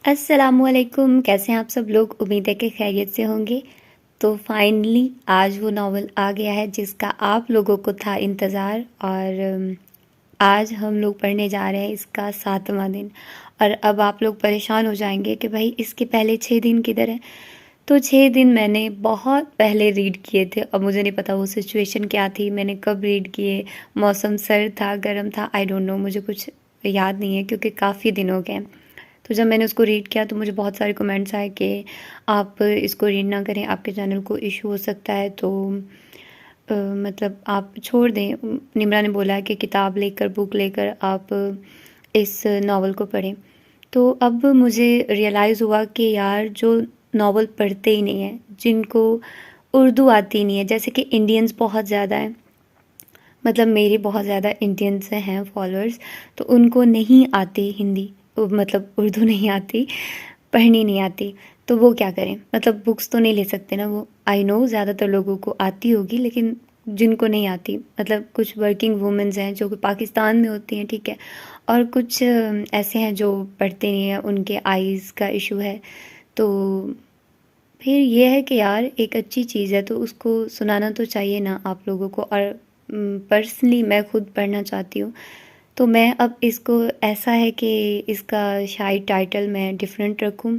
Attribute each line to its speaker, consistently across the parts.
Speaker 1: السلام علیکم، کیسے ہیں آپ سب لوگ؟ امید ہے کہ خیریت سے ہوں گے۔ تو فائنلی آج وہ ناول آ گیا ہے جس کا آپ لوگوں کو تھا انتظار، اور آج ہم لوگ پڑھنے جا رہے ہیں اس کا 7واں دن۔ اور اب آپ لوگ پریشان ہو جائیں گے کہ بھائی اس کے پہلے 6 دن کدھر ہیں؟ تو 6 دن میں نے بہت پہلے ریڈ کیے تھے، اور مجھے نہیں پتا وہ سچویشن کیا تھی، میں نے کب ریڈ کیے، موسم سرد تھا گرم تھا، آئی ڈونٹ نو، مجھے کچھ یاد نہیں ہے کیونکہ کافی دن ہو گئے ہیں۔ تو جب میں نے اس کو ریڈ کیا تو مجھے بہت سارے کمنٹس آئے کہ آپ اس کو ریڈ نہ کریں، آپ کے چینل کو ایشو ہو سکتا ہے، تو مطلب آپ چھوڑ دیں۔ نمرا نے بولا کہ کتاب لے کر، بک لے کر آپ اس ناول کو پڑھیں۔ تو اب مجھے ریئلائز ہوا کہ یار جو ناول پڑھتے ہی نہیں ہیں، جن کو اردو آتی نہیں ہے، جیسے کہ انڈینز بہت زیادہ ہیں، مطلب میرے بہت زیادہ انڈینس ہیں فالوورز، تو ان کو نہیں آتی ہندی، مطلب اردو نہیں آتی، پڑھنی نہیں آتی، تو وہ کیا کریں؟ مطلب بکس تو نہیں لے سکتے نا وہ۔ آئی نو زیادہ تر لوگوں کو آتی ہوگی، لیکن جن کو نہیں آتی، مطلب کچھ ورکنگ وومنز ہیں جو کہ پاکستان میں ہوتی ہیں، ٹھیک ہے، اور کچھ ایسے ہیں جو پڑھتے نہیں ہیں، ان کے آئیز کا ایشو ہے، تو پھر یہ ہے کہ یار ایک اچھی چیز ہے تو اس کو سنانا تو چاہیے نا آپ لوگوں کو۔ اور پرسنلی میں خود پڑھنا چاہتی ہوں، تو میں اب اس کو ایسا ہے کہ اس کا شاید ٹائٹل میں ڈیفرنٹ رکھوں،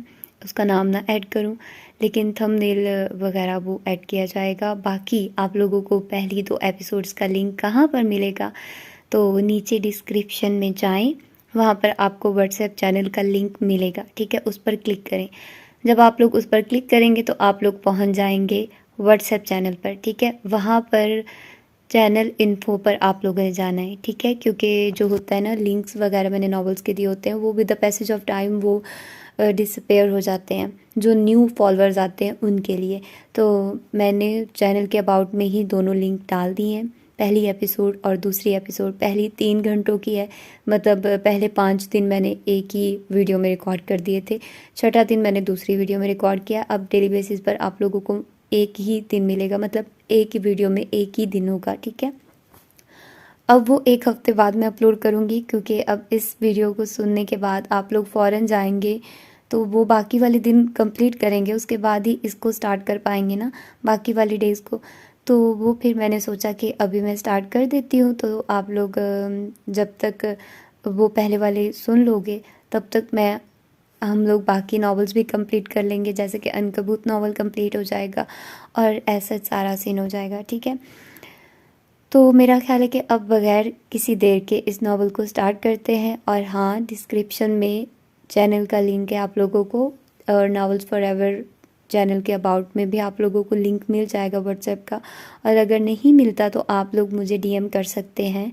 Speaker 1: اس کا نام نہ ایڈ کروں، لیکن تھم نیل وغیرہ وہ ایڈ کیا جائے گا۔ باقی آپ لوگوں کو پہلی 2 ایپیسوڈز کا لنک کہاں پر ملے گا؟ تو نیچے ڈسکرپشن میں جائیں، وہاں پر آپ کو واٹس ایپ چینل کا لنک ملے گا، ٹھیک ہے، اس پر کلک کریں۔ جب آپ لوگ اس پر کلک کریں گے تو آپ لوگ پہنچ جائیں گے واٹس ایپ چینل پر، ٹھیک ہے، وہاں پر چینل انفو پر آپ لوگوں نے جانا ہے، ٹھیک ہے، کیونکہ جو ہوتا ہے نا لنکس وغیرہ میں نے ناولس کے دیے ہوتے ہیں، وہ with the passage of time وہ ڈسپیئر ہو جاتے ہیں، جو نیو فالوورز آتے ہیں ان کے لیے۔ تو میں نے چینل کے اباؤٹ میں ہی دونوں لنک ڈال دی ہیں، پہلی ایپیسوڈ اور دوسری ایپیسوڈ۔ پہلی 3 گھنٹوں کی ہے، مطلب پہلے 5 دن میں نے ایک ہی ویڈیو میں ریکارڈ کر دیے تھے، چھٹا دن میں نے دوسری ویڈیو میں ریکارڈ کیا۔ اب ڈیلی بیسس پر آپ لوگوں کو ایک ہی دن ملے گا، مطلب ایک ہی ویڈیو میں ایک ہی دن ہوگا، ٹھیک ہے۔ اب وہ 1 ہفتے بعد میں اپلوڈ کروں گی، کیونکہ اب اس ویڈیو کو سننے کے بعد آپ لوگ فوراً جائیں گے تو وہ باقی والے دن کمپلیٹ کریں گے، اس کے بعد ہی اس کو سٹارٹ کر پائیں گے نا، باقی والی ڈیز کو۔ تو وہ پھر میں نے سوچا کہ ابھی میں سٹارٹ کر دیتی ہوں، تو آپ لوگ جب تک وہ پہلے والے سن لو گے تب تک ہم لوگ باقی ناولز بھی کمپلیٹ کر لیں گے، جیسے کہ عنکبوت ناول کمپلیٹ ہو جائے گا اور ایسا سارا سین ہو جائے گا، ٹھیک ہے۔ تو میرا خیال ہے کہ اب بغیر کسی دیر کے اس ناول کو سٹارٹ کرتے ہیں، اور ہاں ڈسکرپشن میں چینل کا لنک ہے آپ لوگوں کو، اور ناولز فار ایور چینل کے اباؤٹ میں بھی آپ لوگوں کو لنک مل جائے گا واٹس ایپ کا، اور اگر نہیں ملتا تو آپ لوگ مجھے ڈی ایم کر سکتے ہیں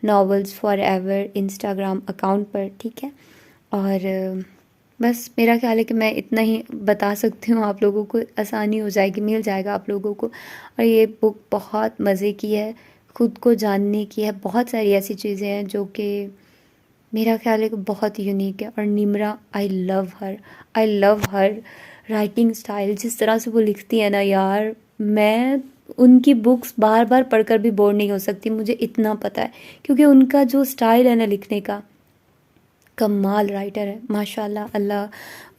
Speaker 1: novels for ever Instagram account پر، ٹھیک ہے۔ اور بس میرا خیال ہے کہ میں اتنا ہی بتا سکتی ہوں، آپ لوگوں کو آسانی ہو جائے گی، مل جائے گا آپ لوگوں کو۔ اور یہ بک بہت مزے کی ہے، خود کو جاننے کی ہے، بہت ساری ایسی چیزیں ہیں جو کہ میرا خیال ہے کہ بہت یونیک ہے۔ اور نمرا، آئی لو ہر رائٹنگ سٹائل، جس طرح سے وہ لکھتی ہے نا یار، میں ان کی بکس بار بار پڑھ کر بھی بور نہیں ہو سکتی، مجھے اتنا پتہ ہے، کیونکہ ان کا جو سٹائل ہے نا لکھنے کا، کمال رائٹر ہے ماشاء اللہ، اللہ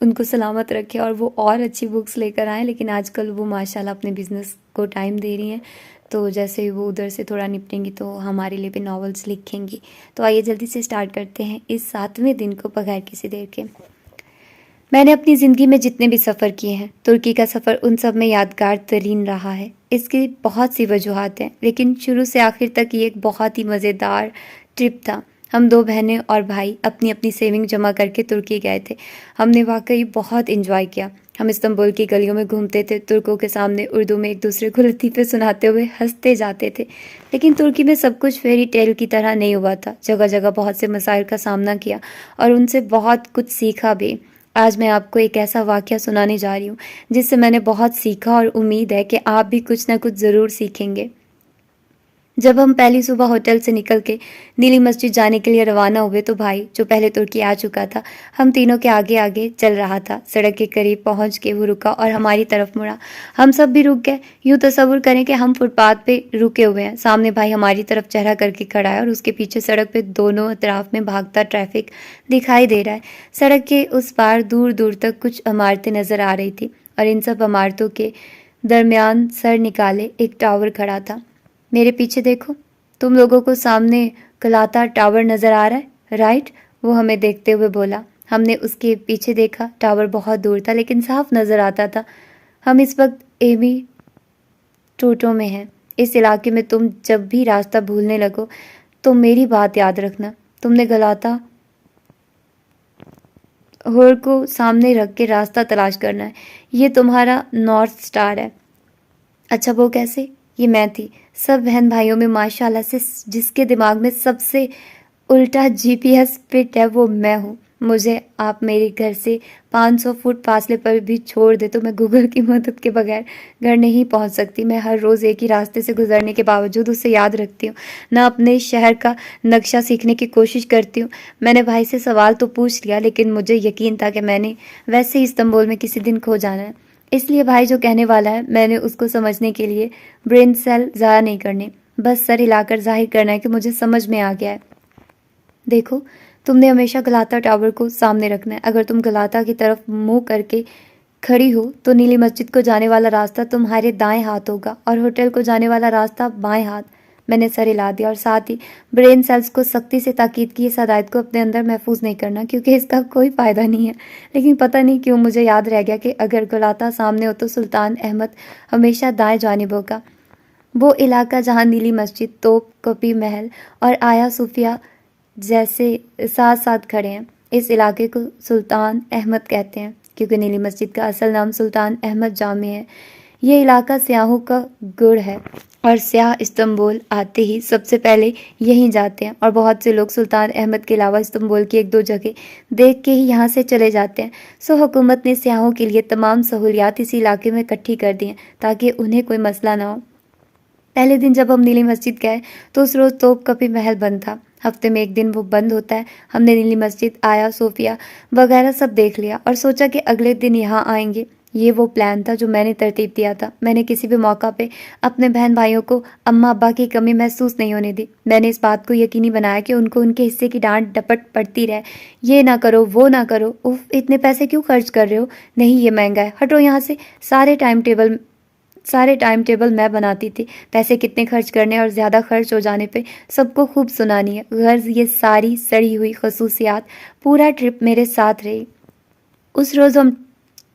Speaker 1: ان کو سلامت رکھے اور وہ اور اچھی بکس لے کر آئیں۔ لیکن آج کل وہ ماشاء اللہ اپنے بزنس کو ٹائم دے رہی ہیں، تو جیسے وہ ادھر سے تھوڑا نپٹیں گی تو ہمارے لیے بھی ناولس لکھیں گی۔ تو آئیے جلدی سے سٹارٹ کرتے ہیں اس 7ویں دن کو بغیر کسی دیر کے۔ میں نے اپنی زندگی میں جتنے بھی سفر کیے ہیں، ترکی کا سفر ان سب میں یادگار ترین رہا ہے۔ اس کی بہت سی وجوہات ہیں، لیکن شروع سے آخر تک یہ ایک بہت ہی مزیدار ٹرپ تھا۔ ہم 2 بہنیں اور بھائی اپنی اپنی سیونگ جمع کر کے ترکی گئے تھے۔ ہم نے واقعی بہت انجوائے کیا۔ ہم استنبول کی گلیوں میں گھومتے تھے، ترکوں کے سامنے اردو میں ایک دوسرے کو لطیفے سناتے ہوئے ہنستے جاتے تھے۔ لیکن ترکی میں سب کچھ فیری ٹیل کی طرح نہیں ہوا تھا، جگہ جگہ بہت سے مسائل کا سامنا کیا اور ان سے بہت کچھ سیکھا بھی۔ آج میں آپ کو ایک ایسا واقعہ سنانے جا رہی ہوں جس سے میں نے بہت سیکھا، اور امید ہے کہ آپ بھی کچھ نہ کچھ ضرور سیکھیں گے۔ جب ہم پہلی صبح ہوٹل سے نکل کے نیلی مسجد جانے کے لیے روانہ ہوئے تو بھائی جو پہلے ترکی آ چکا تھا ہم تینوں کے آگے آگے چل رہا تھا۔ سڑک کے قریب پہنچ کے وہ رکا اور ہماری طرف مڑا۔ ہم سب بھی رک گئے۔ یوں تصور کریں کہ ہم فٹ پاتھ پہ رکے ہوئے ہیں، سامنے بھائی ہماری طرف چہرہ کر کے کھڑا ہے اور اس کے پیچھے سڑک پہ دونوں اطراف میں بھاگتا ٹریفک دکھائی دے رہا ہے۔ سڑک کے اس پار دور دور تک کچھ عمارتیں نظر آ رہی تھی اور ان سب عمارتوں کے درمیان سر نکالے ایک ٹاور کھڑا تھا۔ میرے پیچھے دیکھو، تم لوگوں کو سامنے کلاتا ٹاور نظر آ رہا ہے، رائٹ؟ وہ ہمیں دیکھتے ہوئے بولا۔ ہم نے اس کے پیچھے دیکھا، ٹاور بہت دور تھا لیکن صاف نظر آتا تھا۔ ہم اس وقت ایمی ٹوٹو میں ہیں۔ اس علاقے میں تم جب بھی راستہ بھولنے لگو تو میری بات یاد رکھنا، تم نے گلاتا ہور کو سامنے رکھ کے راستہ تلاش کرنا ہے، یہ تمہارا نارتھ سٹار ہے۔ اچھا وہ کیسے؟ یہ میں تھی۔ سب بہن بھائیوں میں ماشاءاللہ سے جس کے دماغ میں سب سے الٹا جی پی ایس فٹ ہے وہ میں ہوں۔ مجھے آپ میرے گھر سے 500 فٹ فاصلے پر بھی چھوڑ دے تو میں گوگل کی مدد کے بغیر گھر نہیں پہنچ سکتی۔ میں ہر روز ایک ہی راستے سے گزرنے کے باوجود اسے یاد رکھتی ہوں، نہ اپنے شہر کا نقشہ سیکھنے کی کوشش کرتی ہوں۔ میں نے بھائی سے سوال تو پوچھ لیا لیکن مجھے یقین تھا کہ میں نے ویسے ہی استنبول میں کسی دن کھو جانا ہے، اس لیے بھائی جو کہنے والا ہے میں نے اس کو سمجھنے کے لیے برین سیل ضائع نہیں کرنے، بس سر ہلا کر ظاہر کرنا ہے کہ مجھے سمجھ میں آ گیا ہے۔ دیکھو، تم نے ہمیشہ گلاتا ٹاور کو سامنے رکھنا ہے۔ اگر تم گلاتا کی طرف منہ کر کے کھڑی ہو تو نیلی مسجد کو جانے والا راستہ تمہارے دائیں ہاتھ ہوگا اور ہوٹل کو جانے والا راستہ بائیں ہاتھ۔ میں نے سر ہلا دیا اور ساتھ ہی برین سیلز کو سختی سے تاکید کی اس ہدایت کو اپنے اندر محفوظ نہیں کرنا کیونکہ اس کا کوئی فائدہ نہیں ہے، لیکن پتہ نہیں کیوں مجھے یاد رہ گیا کہ اگر گلاتا سامنے ہو تو سلطان احمد ہمیشہ دائیں جانب ہوگا، وہ علاقہ جہاں نیلی مسجد، توپ کپی محل اور آیا صوفیہ جیسے ساتھ ساتھ کھڑے ہیں۔ اس علاقے کو سلطان احمد کہتے ہیں کیونکہ نیلی مسجد کا اصل نام سلطان احمد جامع ہے۔ یہ علاقہ سیاحوں کا گڑھ ہے اور سیاح استنبول آتے ہی سب سے پہلے یہیں جاتے ہیں اور بہت سے لوگ سلطان احمد کے علاوہ استنبول کی ایک دو جگہ دیکھ کے ہی یہاں سے چلے جاتے ہیں۔ سو حکومت نے سیاحوں کے لیے تمام سہولیات اسی علاقے میں اکٹھی کر دی ہیں تاکہ انہیں کوئی مسئلہ نہ ہو۔ پہلے دن جب ہم نیلی مسجد گئے تو اس روز توپ کپی محل بند تھا، ہفتے میں ایک دن وہ بند ہوتا ہے۔ ہم نے نیلی مسجد، آیا صوفیہ وغیرہ سب دیکھ لیا اور سوچا کہ اگلے دن یہاں آئیں گے۔ یہ وہ پلان تھا جو میں نے ترتیب دیا تھا۔ میں نے کسی بھی موقع پہ اپنے بہن بھائیوں کو اماں ابا کی کمی محسوس نہیں ہونے دی۔ میں نے اس بات کو یقینی بنایا کہ ان کو ان کے حصے کی ڈانٹ ڈپٹ پڑتی رہے، یہ نہ کرو وہ نہ کرو، اف اتنے پیسے کیوں خرچ کر رہے ہو، نہیں یہ مہنگا ہے، ہٹو یہاں سے۔ سارے ٹائم ٹیبل میں بناتی تھی، پیسے کتنے خرچ کرنے اور زیادہ خرچ ہو جانے پہ سب کو خوب سنانی ہے۔ غرض یہ ساری سڑی ہوئی خصوصیات پورا ٹرپ میرے ساتھ رہی۔ اس روز ہم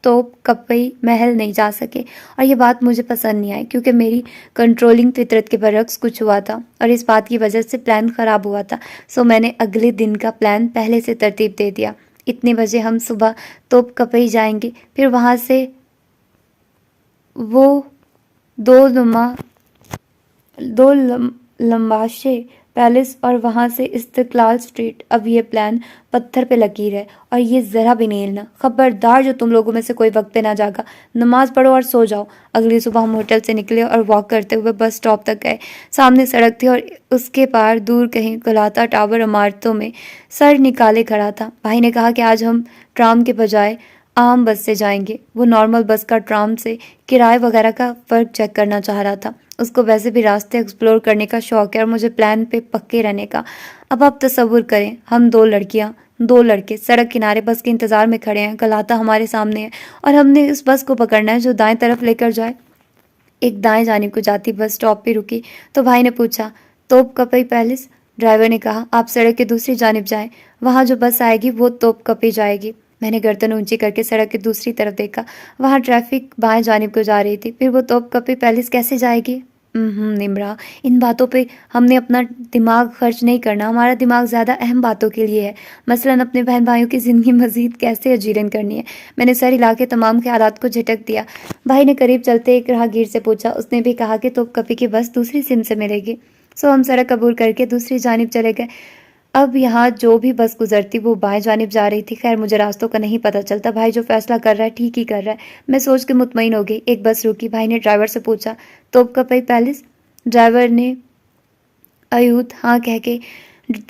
Speaker 1: توپ کپئی محل نہیں جا سکے اور یہ بات مجھے پسند نہیں آئی کیونکہ میری کنٹرولنگ فطرت کے برعکس کچھ ہوا تھا اور اس بات کی وجہ سے پلان خراب ہوا تھا۔ سو میں نے اگلے دن کا پلان پہلے سے ترتیب دے دیا۔ اتنے بجے ہم صبح توپ کپئی جائیں گے، پھر وہاں سے وہ دو لمباشے پیلس اور وہاں سے استقلال سٹریٹ۔ اب یہ پلان پتھر پہ لکیر ہے اور یہ ذرا بھی نہیں ہلنا۔ خبردار جو تم لوگوں میں سے کوئی وقت پہ نہ جاگا، نماز پڑھو اور سو جاؤ۔ اگلی صبح ہم ہوٹل سے نکلے اور واک کرتے ہوئے بس سٹاپ تک گئے۔ سامنے سڑک تھی اور اس کے پار دور کہیں گلاتا ٹاور عمارتوں میں سر نکالے کھڑا تھا۔ بھائی نے کہا کہ آج ہم ٹرام کے بجائے عام بس سے جائیں گے۔ وہ نارمل بس کا ٹرام سے کرائے وغیرہ کا فرق چیک کرنا چاہ رہا تھا۔ اس کو ویسے بھی راستے ایکسپلور کرنے کا شوق ہے اور مجھے پلان پہ پکے رہنے کا۔ اب آپ تصور کریں، ہم دو لڑکیاں، دو لڑکے سڑک کنارے بس کے انتظار میں کھڑے ہیں، گلاتا ہمارے سامنے ہے اور ہم نے اس بس کو پکڑنا ہے جو دائیں طرف لے کر جائے۔ ایک دائیں جانب کو جاتی بس سٹاپ پہ رکی تو بھائی نے پوچھا، توپ کپئی پیلس؟ ڈرائیور نے کہا، آپ سڑک کے دوسری جانب جائیں، وہاں جو بس آئے گی وہ توپ کپی جائے گی۔ میں نے گردن اونچی کر کے سڑک کی دوسری طرف دیکھا، وہاں ٹریفک بائیں جانب کو جا رہی تھی۔ پھر وہ توپ کپی پیلس کیسے جائے گی؟ نمرا، ان باتوں پہ ہم نے اپنا دماغ خرچ نہیں کرنا، ہمارا دماغ زیادہ اہم باتوں کے لیے ہے، مثلاً اپنے بہن بھائیوں کی زندگی مزید کیسے اجیرن کرنی ہے۔ میں نے سر ہلا کے تمام خیالات کو جھٹک دیا۔ بھائی نے قریب چلتے ایک راہگیر سے پوچھا، اس نے بھی کہا کہ توپ کپی کی بس دوسری سم سے ملے گی۔ سو ہم سڑک عبور کر کے دوسری جانب چلے گئے۔ اب یہاں جو بھی بس گزرتی وہ بائیں جانب جا رہی تھی۔ خیر مجھے راستوں کا نہیں پتہ چلتا، بھائی جو فیصلہ کر رہا ہے ٹھیک ہی کر رہا ہے، میں سوچ کے مطمئن ہو گئی۔ ایک بس رکی، بھائی نے ڈرائیور سے پوچھا، توپ کپئی پیلس؟ ڈرائیور نے ایوت ہاں کہہ کے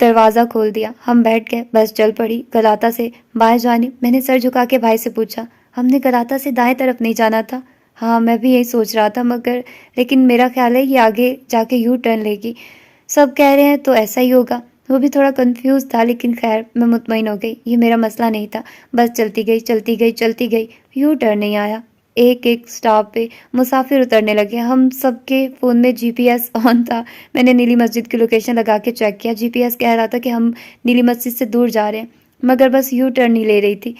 Speaker 1: دروازہ کھول دیا. ہم بیٹھ گئے. بس چل پڑی گلاتا سے بائیں جانب. میں نے سر جھکا کے بھائی سے پوچھا ہم نے گلاتا سے دائیں طرف نہیں جانا تھا؟ ہاں میں بھی یہی سوچ رہا تھا لیکن میرا خیال ہے یہ آگے جا کے یو ٹرن لے گی. سب کہہ رہے ہیں تو ایسا ہی ہوگا. وہ بھی تھوڑا کنفیوز تھا لیکن خیر میں مطمئن ہو گئی. یہ میرا مسئلہ نہیں تھا. بس چلتی گئی چلتی گئی چلتی گئی. یو ٹرن نہیں آیا. ایک ایک سٹاپ پہ مسافر اترنے لگے. ہم سب کے فون میں جی پی ایس آن تھا. میں نے نیلی مسجد کی لوکیشن لگا کے چیک کیا. جی پی ایس کہہ رہا تھا کہ ہم نیلی مسجد سے دور جا رہے ہیں مگر بس یو ٹرن نہیں لے رہی تھی.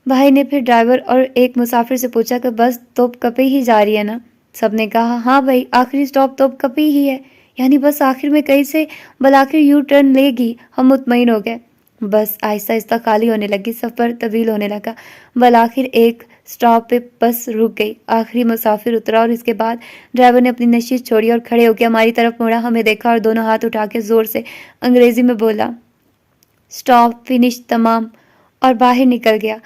Speaker 1: بھائی نے پھر ڈرائیور اور ایک مسافر سے پوچھا کہ بس توپ کپی ہی جا رہی ہے نا؟ سب نے کہا ہاں بھائی آخری سٹاپ توپ کپی ہی ہے. یعنی بس آخر میں کہیں سے بالآخر یو ٹرن لے گی. ہم مطمئن ہو گئے. بس آہستہ آہستہ خالی ہونے لگی. سفر طویل ہونے لگا. بالآخر ایک سٹاپ پہ بس رک گئی. آخری مسافر اترا اور اس کے بعد ڈرائیور نے اپنی نشست چھوڑی اور کھڑے ہو کے ہماری طرف مڑا. ہمیں دیکھا اور دونوں ہاتھ اٹھا کے زور سے انگریزی میں بولا سٹاپ فنش تمام اور باہر نکل گیا.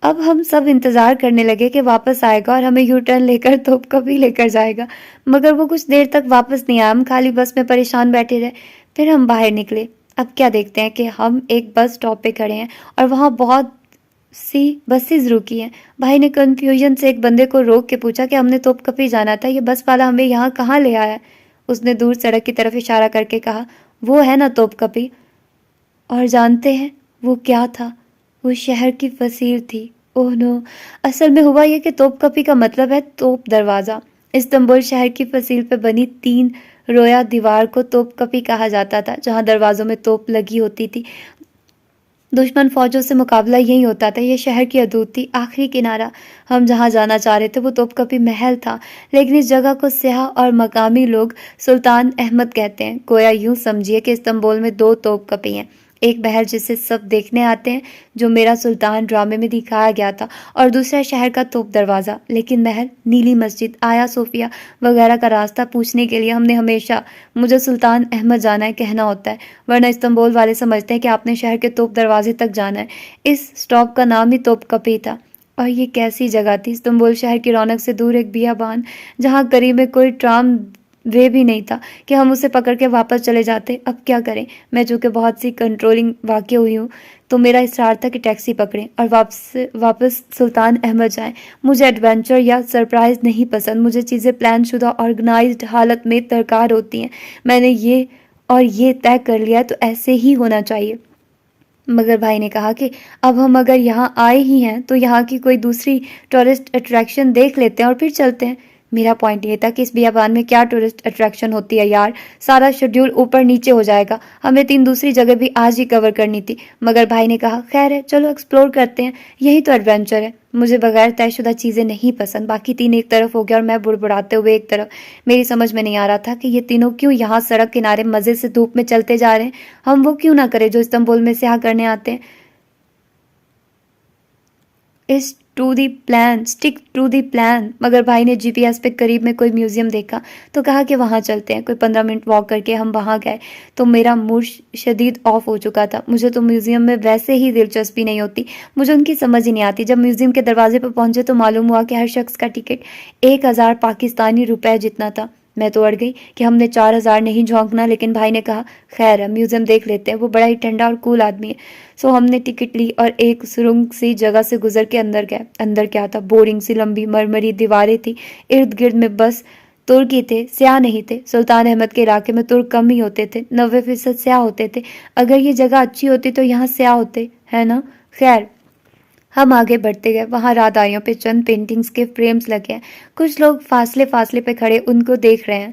Speaker 1: اب ہم سب انتظار کرنے لگے کہ واپس آئے گا اور ہمیں یو ٹرن لے کر توپ کبھی لے کر جائے گا مگر وہ کچھ دیر تک واپس نہیں آیا. ہم خالی بس میں پریشان بیٹھے رہے. پھر ہم باہر نکلے. اب کیا دیکھتے ہیں کہ ہم ایک بس سٹاپ پہ کھڑے ہیں اور وہاں بہت سی بسز رکی ہیں. بھائی نے کنفیوژن سے ایک بندے کو روک کے پوچھا کہ ہم نے توپ کپی جانا تھا, یہ بس والا ہمیں یہاں کہاں لے آیا؟ اس نے دور سڑک کی طرف اشارہ کر کے کہا وہ ہے نا توپ کپی. اور جانتے ہیں وہ کیا تھا؟ وہ شہر کی فصیل تھی. اوہ نو. اصل میں ہوا یہ کہ توپ کپی کا مطلب ہے توپ دروازہ. استنبول شہر کی فصیل پہ بنی 3 رویا دیوار کو توپ کپی کہا جاتا تھا جہاں دروازوں میں توپ لگی ہوتی تھی. دشمن فوجوں سے مقابلہ یہی ہوتا تھا. یہ شہر کی حدود تھی, آخری کنارہ. ہم جہاں جانا چاہ رہے تھے وہ توپ کپی محل تھا لیکن اس جگہ کو سیاح اور مقامی لوگ سلطان احمد کہتے ہیں. گویا یوں سمجھیے کہ استنبول میں 2 توپ کپی ہیں. ایک محل جسے سب دیکھنے آتے ہیں جو میرا سلطان ڈرامے میں دکھایا گیا تھا اور دوسرا شہر کا توپ دروازہ. لیکن محل, نیلی مسجد, آیا صوفیہ وغیرہ کا راستہ پوچھنے کے لیے ہم نے ہمیشہ مجھے سلطان احمد جانا ہے کہنا ہوتا ہے ورنہ استنبول والے سمجھتے ہیں کہ آپ نے شہر کے توپ دروازے تک جانا ہے. اس سٹاپ کا نام ہی توپ کپی تھا. اور یہ کیسی جگہ تھی. استنبول شہر کی رونق سے دور ایک بیابان جہاں قریب میں کوئی ٹرام وے بھی نہیں تھا کہ ہم اسے پکڑ کے واپس چلے جاتے. اب کیا کریں؟ میں چونکہ بہت سی کنٹرولنگ واقع ہوئی ہوں تو میرا اصرار تھا کہ ٹیکسی پکڑیں اور واپس سلطان احمد جائیں. مجھے ایڈونچر یا سرپرائز نہیں پسند. مجھے چیزیں پلان شدہ آرگنائزڈ حالت میں درکار ہوتی ہیں. میں نے یہ طے کر لیا تو ایسے ہی ہونا چاہیے. مگر بھائی نے کہا کہ اب ہم اگر یہاں آئے ہی ہیں تو یہاں کی کوئی دوسری ٹورسٹ اٹریکشن دیکھ لیتے ہیں اور پھر چلتے ہیں. میرا پوائنٹ یہ تھا کہ اس بیابان میں کیا ٹورسٹ اٹریکشن ہوتی ہے یار, سارا شیڈیول اوپر نیچے ہو جائے گا. ہمیں 3 دوسری جگہ بھی آج ہی کور کرنی تھی. مگر بھائی نے کہا خیر ہے چلو ایکسپلور کرتے ہیں, یہی تو ایڈونچر ہے. مجھے بغیر طے شدہ چیزیں نہیں پسند. باقی 3 ایک طرف ہو گیا اور میں بڑبڑاتے ہوئے ایک طرف. میری سمجھ میں نہیں آ رہا تھا کہ یہ تینوں کیوں یہاں سڑک کنارے مزے سے دھوپ میں چلتے جا رہے ہیں. ہم وہ کیوں نہ کریں جو استنبول میں سیاح کرنے آتے ہیں. Stick to the plan. مگر بھائی نے جی پی ایس پہ قریب میں کوئی میوزیم دیکھا تو کہا کہ وہاں چلتے ہیں. کوئی 15 منٹ واک کر کے ہم وہاں گئے تو میرا موڈ شدید آف ہو چکا تھا. مجھے تو میوزیم میں ویسے ہی دلچسپی نہیں ہوتی. مجھے ان کی سمجھ ہی نہیں آتی. جب میوزیم کے دروازے پہ پہنچے تو معلوم ہوا کہ ہر شخص کا ٹکٹ 1000 پاکستانی روپے جتنا تھا. میں تو اڑ گئی کہ ہم نے 4000 نہیں جھونکنا, لیکن بھائی نے کہا خیر ہے میوزیم دیکھ لیتے ہیں. وہ بڑا ہی ٹھنڈا اور کول آدمی ہے. سو ہم نے ٹکٹ لی اور ایک سرنگ سی جگہ سے گزر کے اندر گئے. اندر کیا تھا, بورنگ سی لمبی مرمری دیواریں تھی. ارد گرد میں بس ترک ہی تھے, سیاہ نہیں تھے. سلطان احمد کے علاقے میں ترک کم ہی ہوتے تھے, 90% سیاہ ہوتے تھے. اگر یہ جگہ اچھی ہوتی تو یہاں سیاہ ہوتے ہے نا. خیر ہم آگے بڑھتے گئے. وہاں راداریوں پہ چند پینٹنگز کے فریمز لگے ہیں. کچھ لوگ فاصلے پہ کھڑے ان کو دیکھ رہے ہیں.